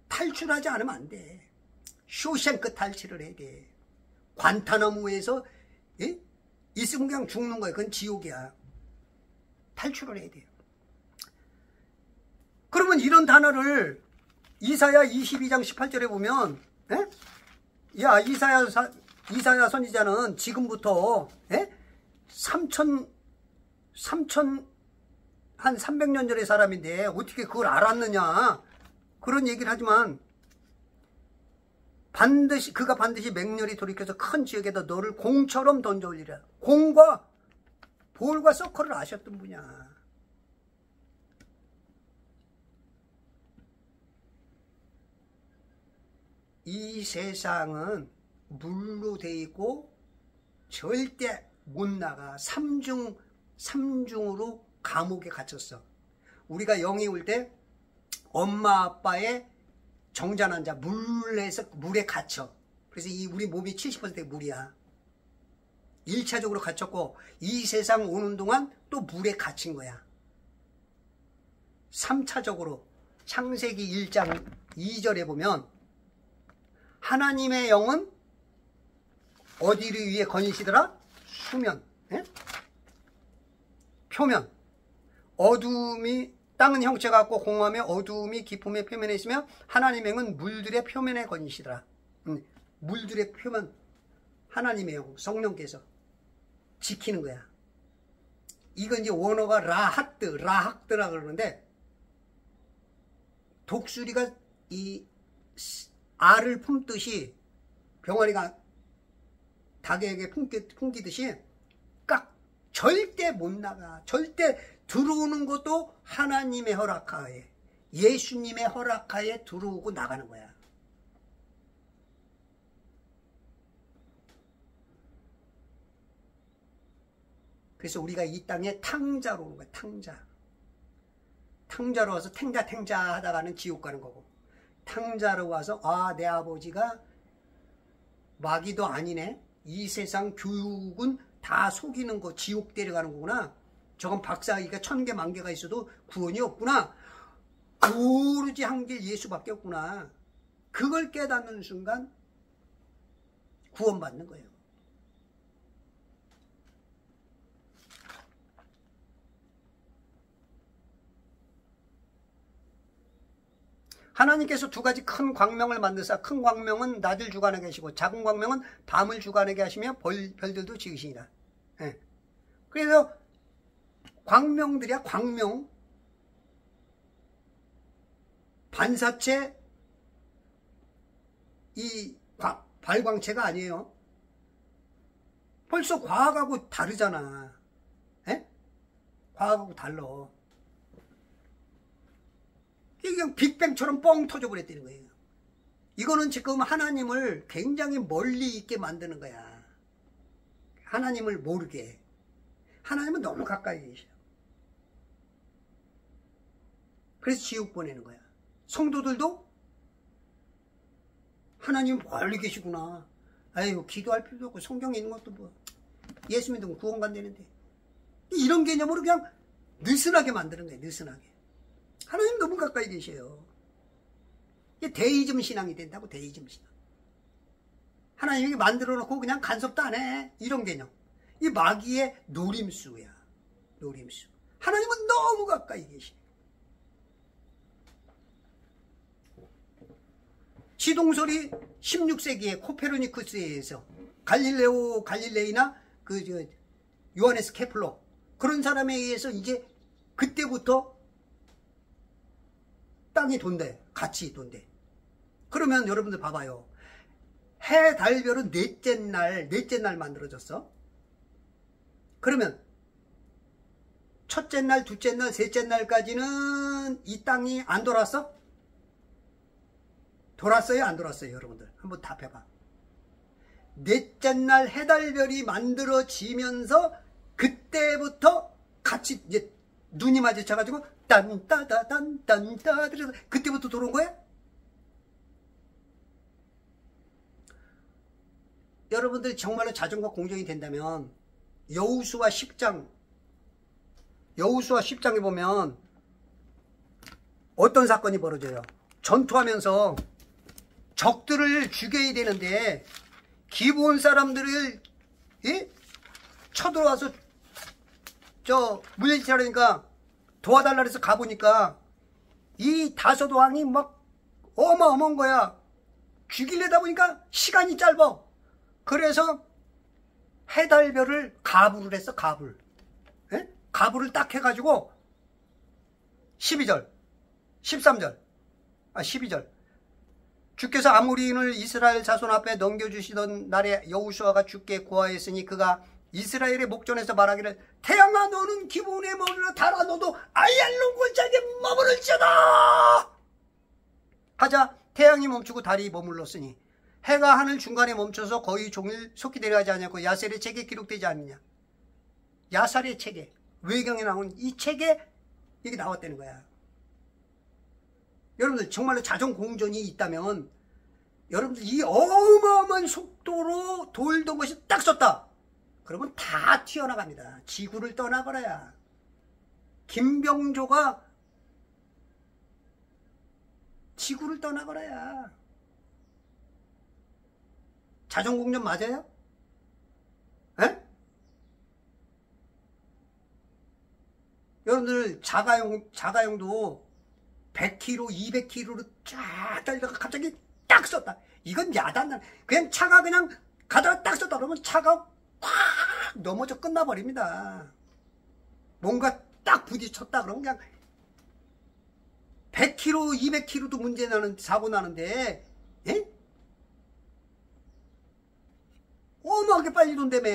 탈출하지 않으면 안 돼. 쇼생크 탈출을 해야 돼. 관타나무에서 있으면 그냥 죽는 거야. 그건 지옥이야. 탈출을 해야 돼요. 그러면 이런 단어를 이사야 22장 18절에 보면, 야, 이사야 선지자는 지금부터, 한 300년 전의 사람인데 어떻게 그걸 알았느냐. 그런 얘기를 하지만, 그가 반드시 맹렬히 돌이켜서 큰 지역에다 너를 공처럼 던져 올리라. 공과 볼과 서클을 아셨던 분이야. 이 세상은 물로 돼 있고 절대 못 나가. 삼중으로 감옥에 갇혔어. 우리가 영이 올 때 엄마 아빠의 정잔한 자, 물에 갇혀. 그래서 우리 몸이 70% 물이야. 1차적으로 갇혔고 이 세상 오는 동안 또 물에 갇힌 거야. 3차적으로 창세기 1장 2절에 보면 하나님의 영은 어디를 위해 거니시더라? 수면, 예? 표면. 어두움이 땅은 형체가 같고 공허하며 어두움이 깊음의 표면에 있으며 하나님의 영은 물들의 표면에 거니시더라. 물들의 표면, 하나님의 영, 성령께서 지키는 거야. 이건 이제 원어가 라학드라 그러는데, 독수리가 이 알을 품듯이, 병아리가 닭에게 품기듯이 깍 절대 못 나가. 절대 들어오는 것도 하나님의 허락하에, 예수님의 허락하에 들어오고 나가는 거야. 그래서 우리가 이 땅에 탕자로 오는 거야. 탕자로 와서 탱자 하다가는 지옥 가는 거고, 탕자로 와서 내 아버지가 마귀도 아니네, 이 세상 교육은 다 속이는 거, 지옥 데려가는 거구나, 저건 박사학위가 1000개 만개가 있어도 구원이 없구나, 오로지 한 게 예수밖에 없구나, 그걸 깨닫는 순간 구원받는 거예요. 하나님께서 두 가지 큰 광명을 만드사, 큰 광명은 낮을 주관하게 하시고 작은 광명은 밤을 주관하게 하시며 별들도 지으시니라. 예. 그래서 광명들이야, 광명. 반사체, 이 발광체가 아니에요. 벌써 과학하고 다르잖아. 예? 과학하고 달라. 이게 그냥 빅뱅처럼 뻥 터져버렸다는 거예요. 이거는 지금 하나님을 굉장히 멀리 있게 만드는 거야. 하나님을 모르게. 하나님은 너무 가까이 계셔. 그래서 지옥 보내는 거야. 성도들도 하나님 멀리 계시구나. 아이고, 기도할 필요도 없고 성경에 있는 것도 뭐 예수 믿으면 구원 간다는데, 이런 개념으로 그냥 느슨하게 만드는 거예요. 느슨하게. 하나님 너무 가까이 계셔요. 이게 데이즘 신앙이 된다고. 데이즘 신앙. 하나님이 만들어 놓고 그냥 간섭도 안 해, 이런 개념. 이 마귀의 노림수야. 노림수. 하나님은 너무 가까이 계셔. 시동설이 16세기에 코페르니쿠스에 의해서 갈릴레이나 요하네스 케플러, 그런 사람에 의해서 이제 그때부터 땅이 돈대, 같이 돈대. 그러면 여러분들 봐봐요. 해, 달, 별은 넷째 날 만들어졌어. 그러면 첫째 날, 둘째 날, 셋째 날까지는 이 땅이 안 돌았어? 돌았어요, 안 돌았어요? 여러분들 한번 답해봐. 넷째 날 해, 달, 별이 만들어지면서 그때부터 같이 이제 눈이 마주쳐가지고 딴따다단딴따, 그때부터 들어온 거야? 여러분들 정말로 자존과 공정이 된다면 여호수아 10장에 보면 어떤 사건이 벌어져요? 전투하면서 적들을 죽여야 되는데 기브온 사람들을 쳐들어와서 물리치라니까 도와달라 해서 가보니까 이 다섯 왕이 막 어마어마한 거야. 죽이려다 보니까 시간이 짧아. 그래서 해달별을 가불을 했어. 가불. 가불을 딱 해가지고 12절 13절 12절 주께서 아모리인을 이스라엘 자손 앞에 넘겨주시던 날에 여호수아가 주께 고하였으니 그가 이스라엘의 목전에서 말하기를 태양아 너는 기브온에 머무르라 달아 너도 아얄론 골짜기에 머무를지어다 하자 태양이 멈추고 달이 머물렀으니 해가 하늘 중간에 멈춰서 거의 종일 속히 내려가지 않았고 야셀의 책에 기록되지 않느냐. 야살의 책에, 외경에 나온 이 책에 이게 나왔다는 거야. 여러분들 정말로 자정 공전이 있다면 여러분들 이 어마어마한 속도로 돌던 것이 딱 섰다. 그러면 다 튀어나갑니다. 지구를 떠나버려야. 김병조가 지구를 떠나버려야. 자정공전 맞아요? 에? 여러분들 자가용도 100km, 200km로 쫙 달리다가 갑자기 딱 섰다. 이건 야단. 그냥 차가 그냥 가다가 딱 섰다 그러면 차가 확 넘어져 끝나버립니다. 뭔가 딱 부딪혔다 그러면 그냥 100km, 200km도 문제 나는, 사고 나는데, 예? 어마하게 빨리 돈다며.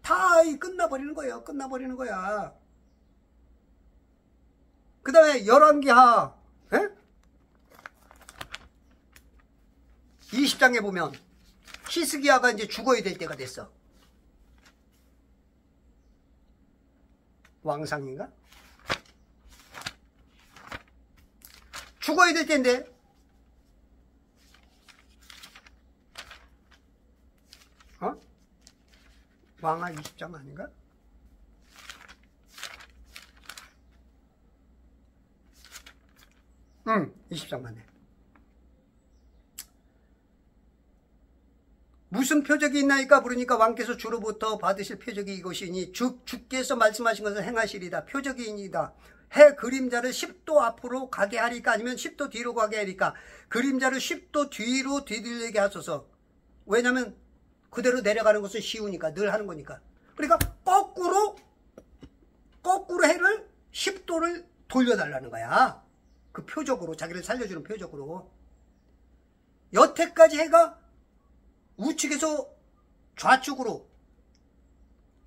다 끝나버리는 거예요. 끝나버리는 거야. 그 다음에 열왕기하 20장에 보면 히스기야가 이제 죽어야 될 때가 됐어. 왕상인가? 죽어야 될 텐데 왕하 20장 아닌가? 응, 20장 맞네. 무슨 표적이 있나이까 부르니까 왕께서 주로부터 받으실 표적이 이것이니 주께서 말씀하신 것을 행하시리다. 표적이니이다. 해 그림자를 10도 앞으로 가게 하리까 아니면 10도 뒤로 가게 하리까. 그림자를 10도 뒤로 뒤들리게 하소서. 왜냐면 그대로 내려가는 것은 쉬우니까, 늘 하는 거니까. 그러니까 거꾸로 해를 10도를 돌려달라는 거야. 그 표적으로, 자기를 살려주는 표적으로. 여태까지 해가 우측에서 좌측으로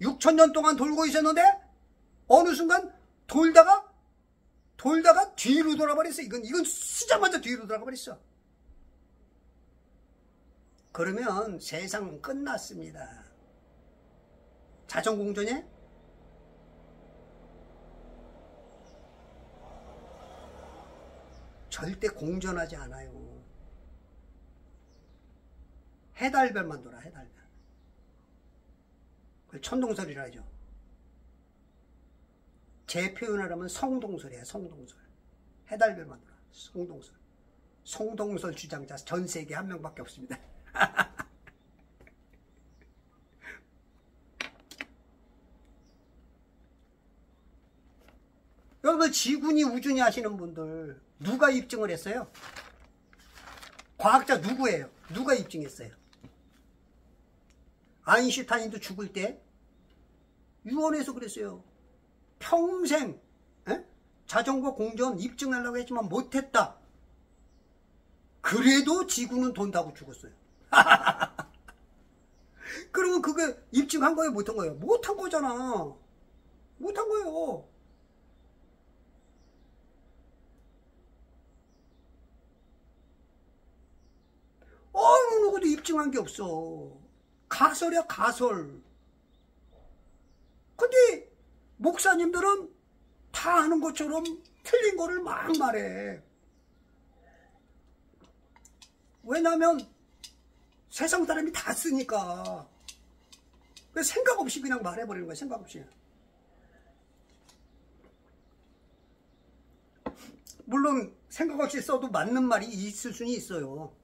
6000년 동안 돌고 있었는데 어느 순간 돌다가 뒤로 돌아버렸어. 이건 쓰자마자 뒤로 돌아버렸어. 그러면 세상은 끝났습니다. 자전공전에 절대 공전하지 않아요. 해달별만 돌아. 해달별. 그걸 천동설이라 하죠. 제 표현을 하면 성동설이에요. 성동설. 해달별만 돌아. 성동설. 성동설 주장자 전 세계에 한 명밖에 없습니다. 여러분들 지구니 우주니 하시는 분들 누가 입증을 했어요? 과학자 누구예요? 누가 입증했어요? 아인슈타인도 죽을 때 유언에서 그랬어요. 평생 자전거 공전 입증하려고 했지만 못했다. 그래도 지구는 돈다고 죽었어요. 그러면 그게 입증한 거예요? 못한 거예요? 못한 거잖아. 못한 거예요. 어느 누구도 입증한 게 없어. 가설이야, 가설. 근데 목사님들은 다 아는 것처럼 틀린 거를 막 말해. 왜냐면 세상 사람이 다 쓰니까. 생각 없이 그냥 말해버리는 거야. 생각 없이. 물론 생각 없이 써도 맞는 말이 있을 수는 있어요.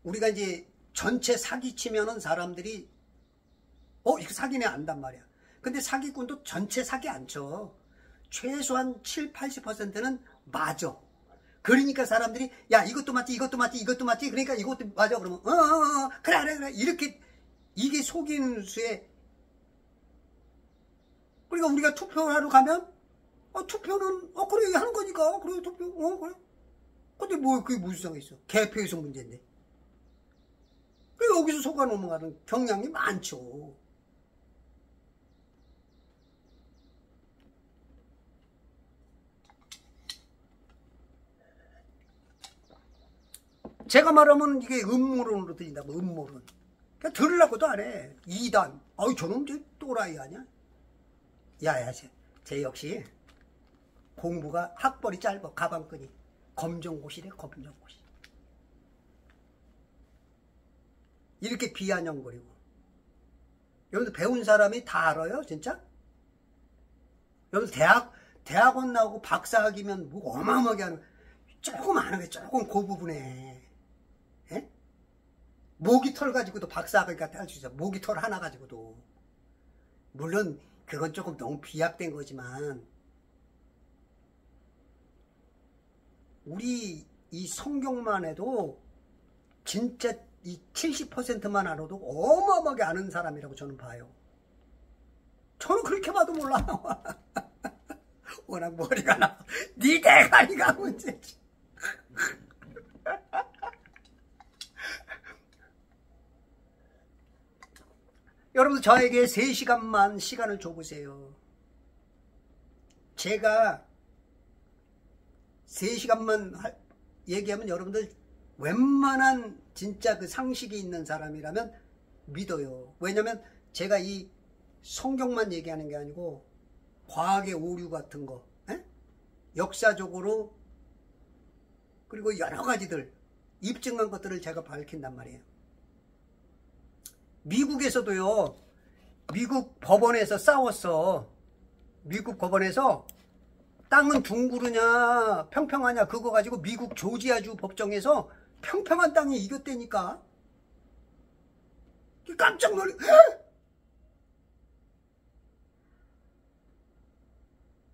우리가 이제 전체 사기치면은 사람들이 이거 사기네 안단 말이야. 근데 사기꾼도 전체 사기 안 쳐. 최소한 70~80%는 맞아. 그러니까 사람들이 야 이것도 맞지 이것도 맞지 이것도 맞지 그러니까 이것도 맞아. 그러면 그래 이렇게 이게 속이는 수에. 그러니까 우리가 투표하러 가면 투표는 그래 하는 거니까 그래 투표 그래. 근데 뭐 그게 무슨 상관 있어. 개표에서 문제인데. 여기서 속아 넘어가는 경향이 많죠. 제가 말하면 이게 음모론으로 들린다고. 음모론. 그냥 들으려고도 안 해. 2단. 저놈 저 또라이 아니야? 야야 쟤 역시 공부가 학벌이 짧아. 가방끈이. 검정고시래. 검정고시. 이렇게 비아냥거리고. 여러분들 배운 사람이 다 알아요? 진짜? 여러분들 대학원 나오고 박사학위면 뭐 어마어마하게 하는, 조금 아는 게 조금 그 부분에. 예? 모기털 가지고도 박사학위 같은 할 수 있어. 모기털 하나 가지고도. 물론 그건 조금 너무 비약된 거지만 우리 이 성경만 해도 진짜 이 70%만 알아도 어마어마하게 아는 사람이라고 저는 봐요. 저는 그렇게 봐도 몰라. 워낙 머리가 나. 네 대가리가 문제지. 여러분 저에게 3시간만 시간을 줘보세요. 제가 3시간만 얘기하면 여러분들 웬만한 진짜 그 상식이 있는 사람이라면 믿어요. 왜냐면 제가 이 성경만 얘기하는 게 아니고 과학의 오류 같은 거, 역사적으로 그리고 여러 가지들 입증한 것들을 제가 밝힌단 말이에요. 미국에서도요, 미국 법원에서 싸웠어. 미국 법원에서 땅은 둥그르냐 평평하냐 그거 가지고 미국 조지아주 법정에서 평평한 땅이 이겼다니까. 깜짝 놀래.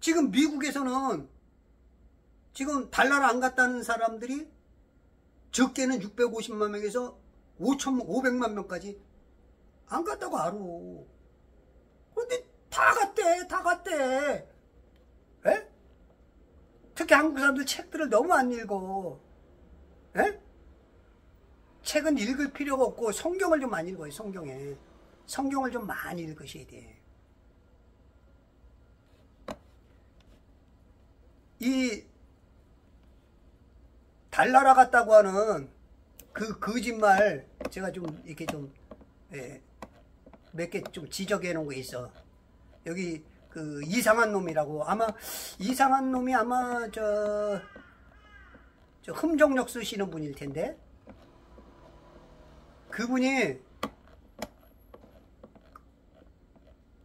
지금 미국에서는 지금 달나라 안 갔다는 사람들이 적게는 650만 명에서 500만 명까지 안 갔다고 알아. 그런데 다 갔대. 에? 특히 한국 사람들 책들을 너무 안 읽어. 에? 책은 읽을 필요가 없고 성경을 좀 많이 읽어요. 성경을 좀 많이 읽으셔야 돼. 이 달나라 같다고 하는 그 거짓말 제가 좀 이렇게 좀 몇 개 좀 지적해 놓은 거 있어. 여기 그 이상한 놈이라고 이상한 놈이 아마 저 흠정력 쓰시는 분일 텐데 그분이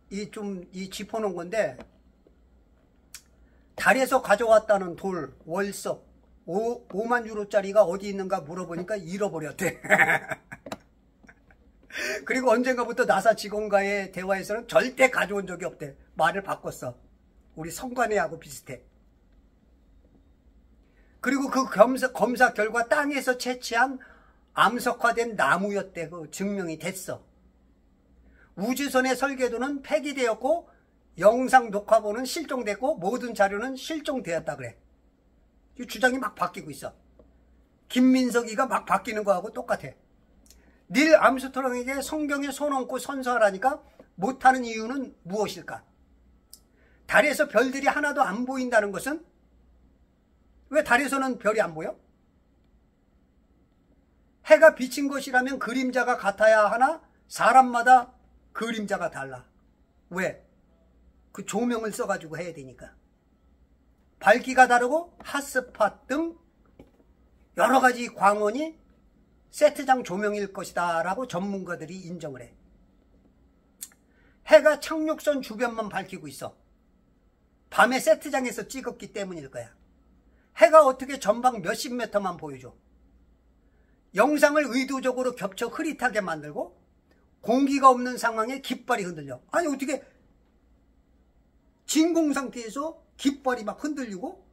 이 짚어놓은 건데 달에서 가져왔다는 돌 월석 5만 유로짜리가 어디 있는가 물어보니까 잃어버렸대. 그리고 언젠가부터 나사 직원과의 대화에서는 절대 가져온 적이 없대. 말을 바꿨어. 우리 성관회하고 비슷해. 그리고 그 검사 결과 땅에서 채취한 암석화된 나무였대. 그 증명이 됐어. 우주선의 설계도는 폐기되었고 영상 녹화본은 실종됐고 모든 자료는 실종되었다 그래. 이 주장이 막 바뀌고 있어. 김민석이가 막 바뀌는 거하고 똑같아. 닐 암스트롱에게 성경에 손 얹고 선서하라니까 못하는 이유는 무엇일까? 달에서 별들이 하나도 안 보인다는 것은 왜 달에서는 별이 안 보여? 해가 비친 것이라면 그림자가 같아야 하나 사람마다 그림자가 달라. 왜? 그 조명을 써가지고 해야 되니까. 밝기가 다르고 핫스팟 등 여러 가지 광원이 세트장 조명일 것이다 라고 전문가들이 인정을 해. 해가 착륙선 주변만 밝히고 있어. 밤에 세트장에서 찍었기 때문일 거야. 해가 어떻게 전방 몇십 미터만 보여줘. 영상을 의도적으로 겹쳐 흐릿하게 만들고 공기가 없는 상황에 깃발이 흔들려. 아니 어떻게 진공 상태에서 깃발이 막 흔들리고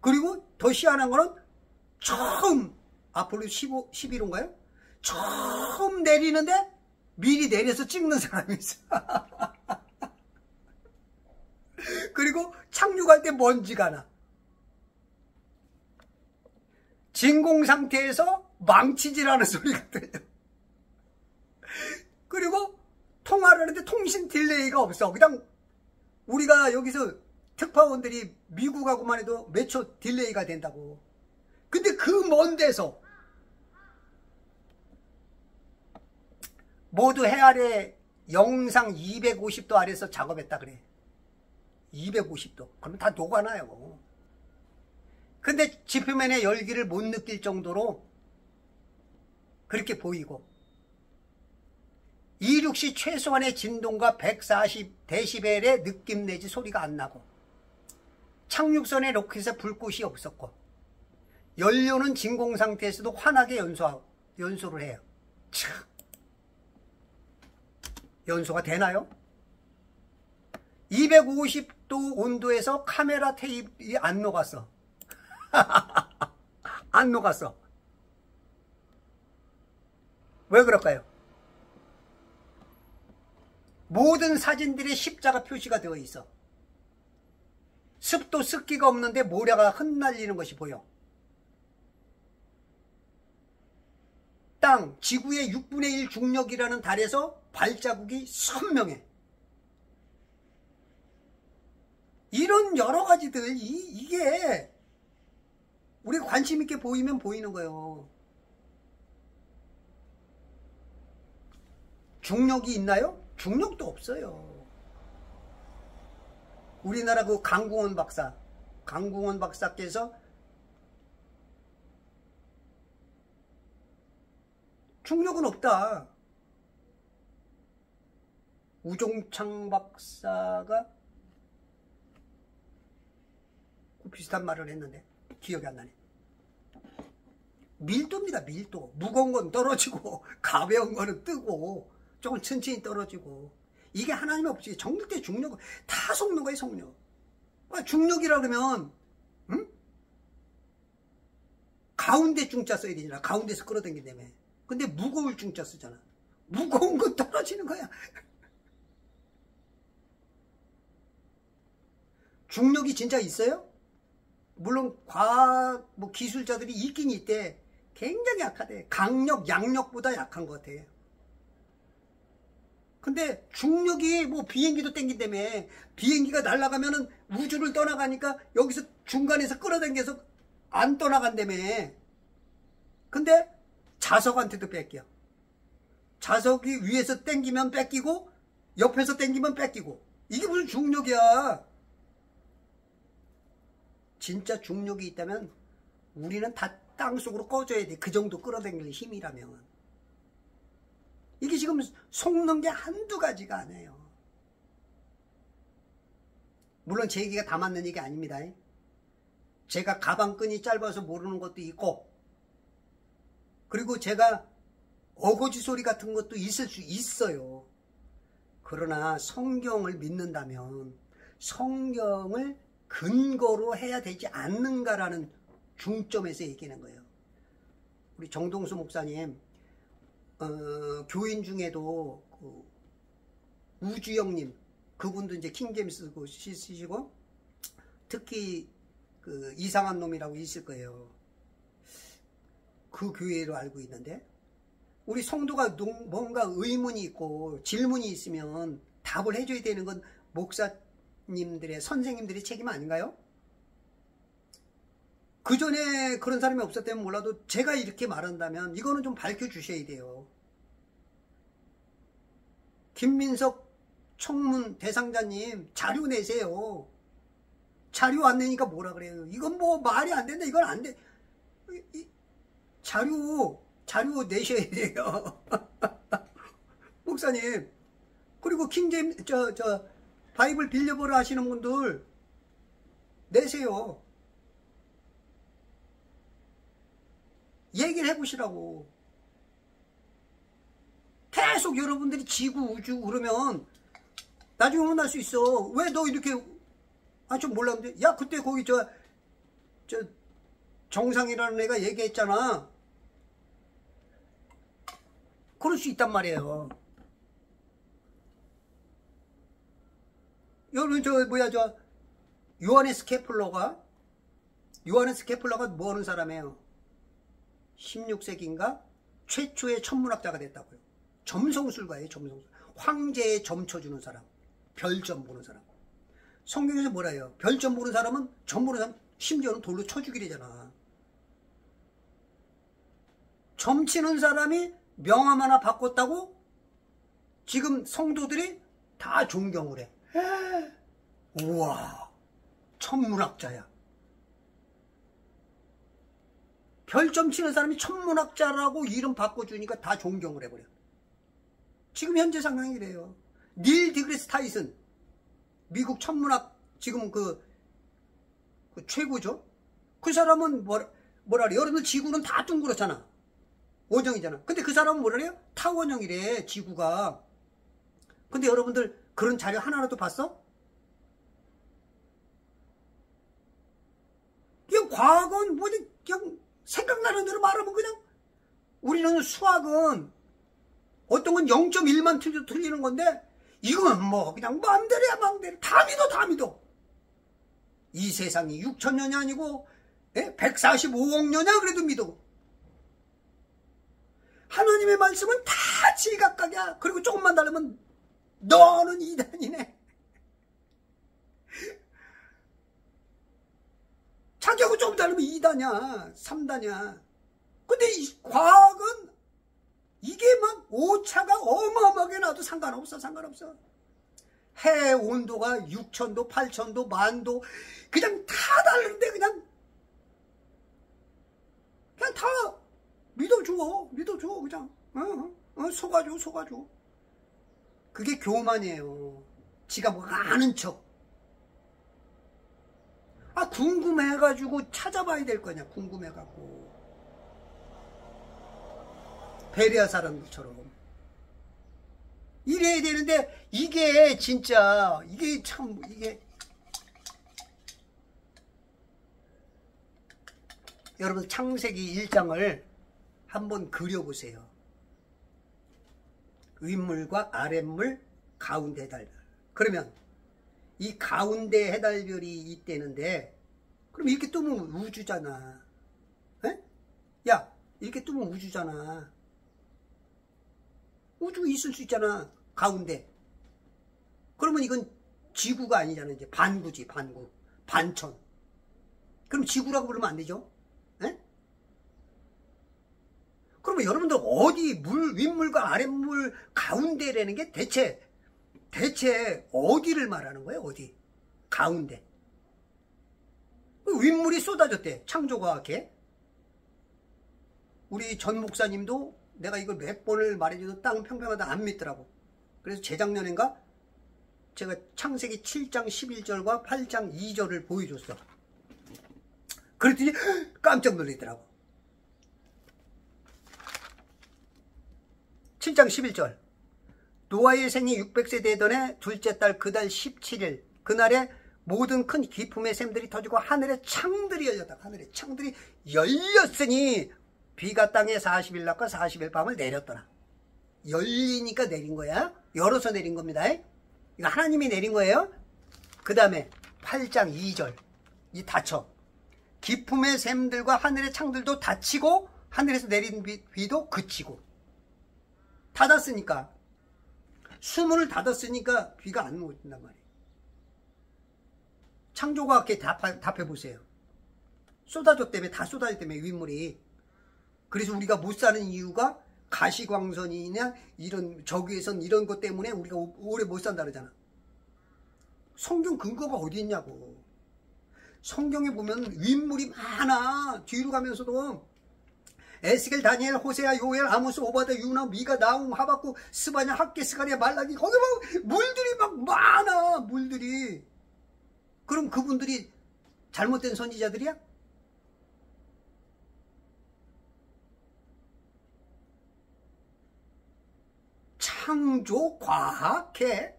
그리고 더 희한한 거는 처음 아폴로 11호인가요? 처음 내리는데 미리 내려서 찍는 사람이 있어. 그리고 착륙할 때 먼지가 나. 진공 상태에서 망치질하는 소리가 들려. 그리고 통화를 하는데 통신 딜레이가 없어. 그냥 우리가 여기서 특파원들이 미국하고만 해도 몇 초 딜레이가 된다고. 근데 그 먼 데서 모두 해 아래 영상 250도 아래서 작업했다 그래. 250도. 그러면 다 녹아나요. 근데 지표면의 열기를 못 느낄 정도로 그렇게 보이고 이륙 시 최소한의 진동과 140데시벨의 느낌 내지 소리가 안 나고 착륙선의 로켓에 불꽃이 없었고 연료는 진공 상태에서도 환하게 연소를 해요. 참, 연소가 되나요? 250도 온도에서 카메라 테이프가 안 녹았어. 안 녹았어. 왜 그럴까요? 모든 사진들이 십자가 표시가 되어 있어. 습도 습기가 없는데 모래가 흩날리는 것이 보여. 땅, 지구의 6분의 1 중력이라는 달에서 발자국이 선명해. 이런 여러 가지들, 이게 우리 관심 있게 보이면 보이는 거예요. 중력이 있나요? 중력도 없어요. 우리나라 그 강궁원 박사께서 중력은 없다. 우종창 박사가 비슷한 말을 했는데 기억이 안 나네. 밀도입니다. 밀도. 무거운 건 떨어지고 가벼운 거는 뜨고 조금 천천히 떨어지고. 이게 하나님의 법칙이 정력대 중력 다 속는 거예요. 속력. 중력이라 그러면 응? 가운데 중자 써야 되잖아. 가운데서 끌어당긴다며. 근데 무거울 중자 쓰잖아. 무거운 건 떨어지는 거야. 중력이 진짜 있어요? 물론 과학 기술자들이 있긴 있대. 굉장히 약하대. 강력, 양력보다 약한 것 같아. 근데 중력이 비행기도 땡긴다며. 비행기가 날아가면은 우주를 떠나가니까 여기서 중간에서 끌어당겨서 안 떠나간다며. 근데 자석한테도 뺏겨. 자석이 위에서 땡기면 뺏기고 옆에서 땡기면 뺏기고. 이게 무슨 중력이야. 진짜 중력이 있다면 우리는 다 땅속으로 꺼져야 돼. 그 정도 끌어당길 힘이라면. 이게 지금 속는 게 한두 가지가 아니에요. 물론 제 얘기가 다 맞는 얘기 아닙니다. 제가 가방끈이 짧아서 모르는 것도 있고, 그리고 제가 어거지 소리 같은 것도 있을 수 있어요. 그러나 성경을 믿는다면 성경을 근거로 해야 되지 않는가라는 중점에서 얘기하는 거예요. 우리 정동수 목사님 교인 중에도 우주영님, 그분도 이제 킹제임스 쓰시고, 특히 그 이상한 놈이라고 있을 거예요. 그 교회로 알고 있는데, 우리 성도가 뭔가 의문이 있고 질문이 있으면 답을 해줘야 되는 건 목사님들의, 선생님들의 책임 아닌가요? 그 전에 그런 사람이 없었다면 몰라도 제가 이렇게 말한다면 이거는 좀 밝혀주셔야 돼요. 김민석 청문 대상자님 자료 내세요. 자료 안 내니까 뭐라 그래요. 이건 말이 안 된다. 이건 안 돼. 자료 내셔야 돼요. 목사님. 그리고 바이블 빌려보라 하시는 분들 내세요. 얘기를 해보시라고. 계속 여러분들이 지구 우주 그러면 나중에 혼날 수 있어. 왜 너 이렇게 좀 몰랐는데, 야 그때 거기 정상이라는 애가 얘기했잖아. 그럴 수 있단 말이에요. 여러분 요하네스 케플러가 뭐 하는 사람이에요? 16세기인가 최초의 천문학자가 됐다고요. 점성술가예요. 점성술. 황제에 점 쳐주는 사람, 별점 보는 사람. 성경에서 뭐라 해요? 별점 보는 사람은, 점 보는 사람 심지어는 돌로 쳐 죽이래잖아. 점 치는 사람이 명함 하나 바꿨다고 지금 성도들이 다 존경을 해. 우와, 천문학자야. 별점 치는 사람이 천문학자라고 이름 바꿔주니까 다 존경을 해버려. 지금 현재 상황이 이래요. 닐 디그레스 타이슨, 미국 천문학 지금 그 최고죠. 그 사람은 뭐라 그래? 여러분들 지구는 다 둥그렇잖아. 원형이잖아. 근데 그 사람은 뭐라 그래요? 타원형이래, 지구가. 근데 여러분들 그런 자료 하나라도 봤어? 그냥 과학은 뭐 그냥 생각나는 대로 말하면 그냥, 우리는 수학은 어떤 건 0.1만 틀리는 건데 이건 뭐 그냥 마음대로야, 마음대로. 다 믿어, 다 믿어. 이 세상이 6천년이 아니고 145억 년이야 그래도 믿어. 하나님의 말씀은 다 지각각이야. 그리고 조금만 다르면 너는 이단이네. 자기하고 조금 다르면 2단이야 3단이야. 근데 이 과학은 이게 막 오차가 어마어마하게 나도 상관없어. 상관없어. 해 온도가 6,000도 8,000도 만도 그냥 다 다른데 그냥 다 믿어줘 그냥. 속아줘. 그게 교만이에요. 지가 뭐 아는 척. 궁금해가지고 찾아봐야 될 거냐. 궁금해갖고 베레아 사람들처럼 이래야 되는데, 이게 진짜 이게 참 여러분 창세기 1장을 한번 그려보세요. 윗물과 아랫물, 가운데 해달별. 그러면 이 가운데 해달별이 있대는데, 그럼 이렇게 뜨면 우주잖아. 야, 이렇게 뜨면 우주잖아. 우주 있을 수 있잖아, 가운데. 그러면 이건 지구가 아니잖아. 이제 반구지, 반구. 반천. 그럼 지구라고 부르면 안 되죠? 그러면 여러분들 어디 윗물과 아랫물 가운데라는 게 대체 어디를 말하는 거예요? 어디? 가운데. 윗물이 쏟아졌대, 창조과학에. 우리 전 목사님도 내가 이걸 몇 번을 말해줘도 땅 평평하다 안 믿더라고. 그래서 재작년인가 제가 창세기 7장 11절과 8장 2절을 보여줬어. 그랬더니 깜짝 놀라더라고. 7장 11절. 노아의 생이 600세 되던 해 둘째 달 그 달 17일 그날에 모든 큰 기품의 샘들이 터지고 하늘의 창들이 열렸다. 하늘의 창들이 열렸으니 비가 땅에 40일 낮과 40일 밤을 내렸더라. 열리니까 내린 거야. 열어서 내린 겁니다. 이거 하나님이 내린 거예요. 그 다음에 8장 2절. 이 닫혀. 기품의 샘들과 하늘의 창들도 닫히고 하늘에서 내린 비도 그치고. 닫았으니까, 수문을 닫았으니까 비가 안 온단 말이에요. 창조과학계 답해보세요. 쏟아졌다며, 다 쏟아졌다며, 윗물이. 그래서 우리가 못 사는 이유가 가시광선이냐 이런 저기에선 이런 것 때문에 우리가 오래 못 산다 그러잖아. 성경 근거가 어디 있냐고. 성경에 보면 윗물이 많아. 뒤로 가면서도 에스겔, 다니엘, 호세아, 요엘, 아모스, 오바다, 유나, 미가, 나움, 하박국, 스바냐, 학개, 스가랴, 말라기, 거기 막 물들이 막 많아. 물들이. 그럼 그분들이 잘못된 선지자들이야? 창조 과학해.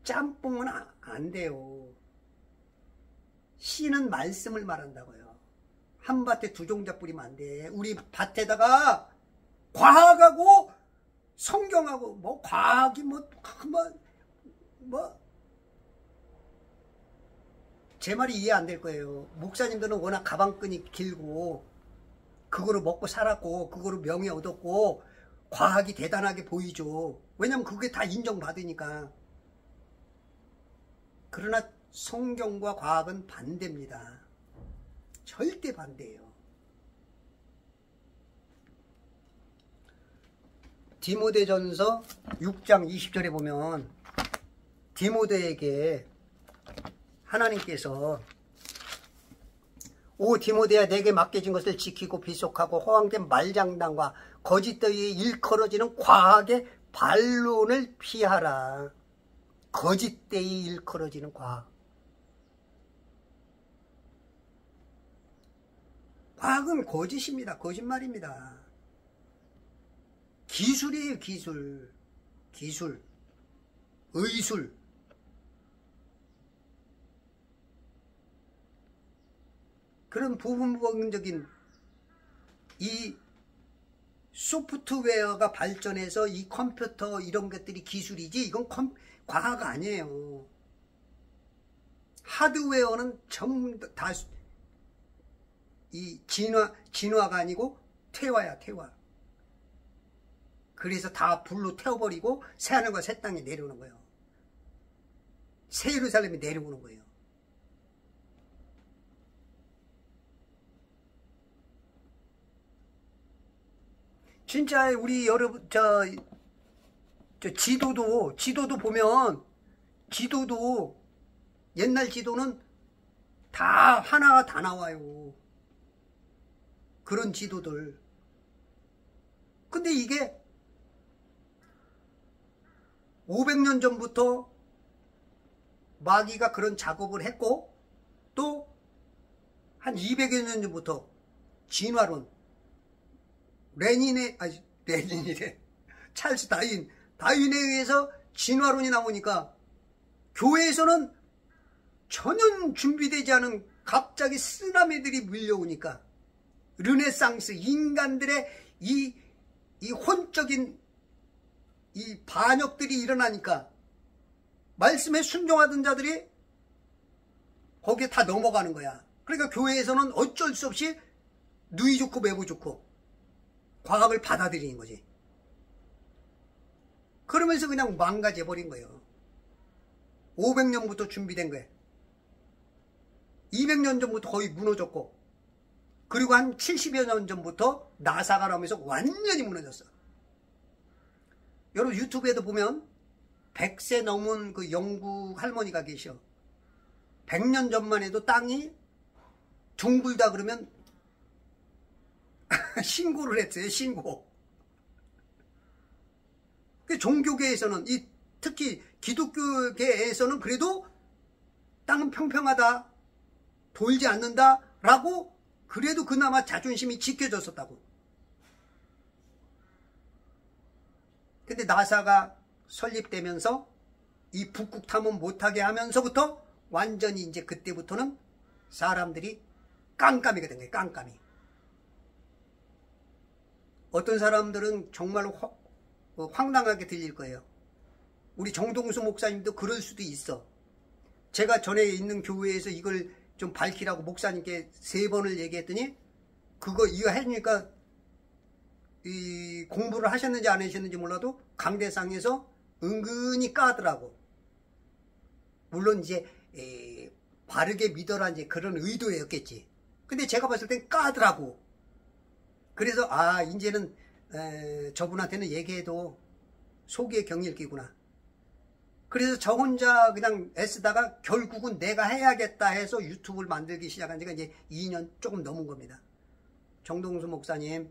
짬뽕은 안 돼요. 씨는 말씀을 말한다고요. 한 밭에 두 종자 뿌리면 안 돼. 우리 밭에다가 과학하고 성경하고 뭐 과학이 제 말이 이해 안 될 거예요. 목사님들은 워낙 가방끈이 길고 그거로 먹고 살았고 그거로 명예 얻었고 과학이 대단하게 보이죠. 왜냐면 그게 다 인정받으니까. 그러나 성경과 과학은 반대입니다. 절대 반대예요. 디모데전서 6장 20절에 보면 디모데에게 하나님께서 오 디모데야 내게 맡겨진 것을 지키고 비속하고 허황된 말장난과 거짓되이 일컬어지는 과학의 반론을 피하라. 거짓되이 일컬어지는 과학. 과학은 거짓입니다. 거짓말입니다. 기술이에요. 기술. 기술. 의술. 그런 부분적인 이 소프트웨어가 발전해서 이 컴퓨터 이런 것들이 기술이지 이건 과학 아니에요. 하드웨어는 전부 다 이 진화가 아니고 퇴화야, 퇴화. 그래서 다 불로 태워버리고 새하늘과 새 땅에 내려오는 거예요. 새 예루살렘에 내려오는 거예요. 진짜 우리 여러분 저 지도도 보면 지도도 옛날 지도는 다 하나가 다 나와요. 그런 지도들. 근데 이게 500년 전부터 마귀가 그런 작업을 했고 또 한 200여 년 전부터 진화론 레닌이래 찰스 다윈에 의해서 진화론이 나오니까 교회에서는 전혀 준비되지 않은 갑자기 쓰나미들이 밀려오니까 르네상스 인간들의 이 혼적인 이 반역들이 일어나니까 말씀에 순종하던 자들이 거기에 다 넘어가는 거야. 그러니까 교회에서는 어쩔 수 없이 누이 좋고 매부 좋고 과학을 받아들이는 거지. 그러면서 그냥 망가져버린 거예요. 500년부터 준비된 거예요. 200년 전부터 거의 무너졌고 그리고 한 70여 년 전부터 나사가 나오면서 완전히 무너졌어. 여러분 유튜브에도 보면 100세 넘은 그 영국 할머니가 계셔. 100년 전만 해도 땅이 둥글다 그러면 신고를 했어요. 신고. 종교계에서는 특히 기독교계에서는 그래도 땅은 평평하다, 돌지 않는다 라고 그래도 그나마 자존심이 지켜졌었다고. 근데 나사가 설립되면서 이 북극 탐험 못하게 하면서부터 완전히 이제 그때부터는 사람들이 깜깜이가 된 거예요. 깜깜이. 어떤 사람들은 정말로 황당하게 들릴 거예요. 우리 정동수 목사님도 그럴 수도 있어. 제가 전에 있는 교회에서 이걸 좀 밝히라고 목사님께 3번을 얘기했더니 이거 해주니까 이 공부를 하셨는지 안 하셨는지 몰라도 강대상에서 은근히 까더라고. 물론 이제 바르게 믿어라 이제 그런 의도였겠지. 근데 제가 봤을 땐 까더라고. 그래서 이제는 저분한테는 얘기해도 속에 경일 끼구나. 그래서 저 혼자 그냥 애쓰다가 결국은 내가 해야겠다 해서 유튜브를 만들기 시작한 지가 이제 2년 조금 넘은 겁니다. 정동수 목사님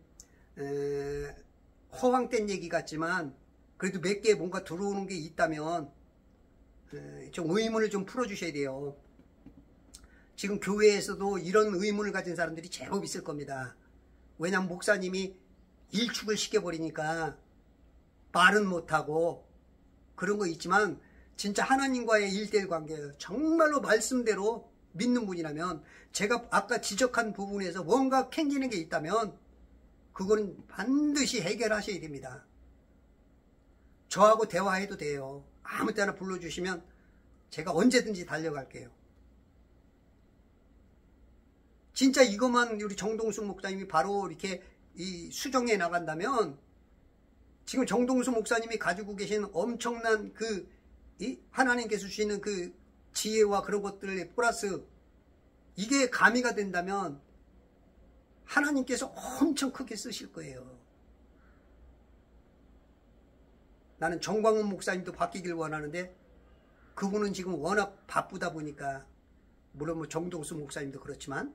허황된 얘기 같지만 그래도 몇 개 뭔가 들어오는 게 있다면 좀 의문을 좀 풀어주셔야 돼요. 지금 교회에서도 이런 의문을 가진 사람들이 제법 있을 겁니다. 왜냐면 목사님이 일축을 시켜버리니까 말은 못하고 그런 거 있지만 진짜 하나님과의 1:1 관계예요. 정말로 말씀대로 믿는 분이라면 제가 아까 지적한 부분에서 뭔가 캥기는 게 있다면 그거는 반드시 해결하셔야 됩니다. 저하고 대화해도 돼요. 아무 때나 불러주시면 제가 언제든지 달려갈게요. 진짜 이것만 우리 정동수 목사님이 바로 이렇게 수정해 나간다면 지금 정동수 목사님이 가지고 계신 엄청난 하나님께서 주시는 그 지혜와 그런 것들의 플러스 이게 가미가 된다면 하나님께서 엄청 크게 쓰실 거예요. 나는 정광훈 목사님도 바뀌길 원하는데 그분은 지금 워낙 바쁘다 보니까 물론 뭐 정동수 목사님도 그렇지만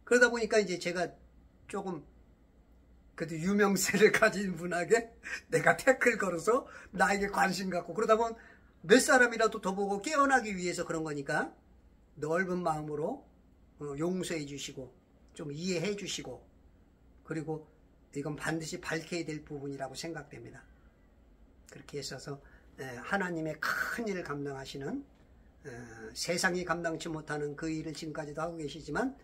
그러다 보니까 이제 제가 조금 그래도 유명세를 가진 분에게 내가 태클 걸어서 나에게 관심 갖고 그러다 보면 몇 사람이라도 더 보고 깨어나기 위해서 그런 거니까 넓은 마음으로 용서해 주시고 좀 이해해 주시고, 그리고 이건 반드시 밝혀야 될 부분이라고 생각됩니다. 그렇게 있어서 하나님의 큰 일을 감당하시는, 세상이 감당치 못하는 그 일을 지금까지도 하고 계시지만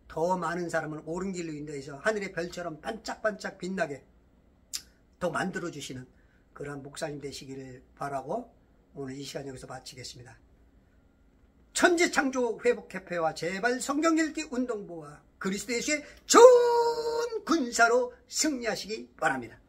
더 많은 사람을 옳은 길로 인도해서 하늘의 별처럼 반짝반짝 빛나게 더 만들어주시는 그러한 목사님 되시기를 바라고 오늘 이 시간 여기서 마치겠습니다. 천지창조회복협회와 제발 성경읽기 운동부와 그리스도 예수의 좋은 군사로 승리하시기 바랍니다.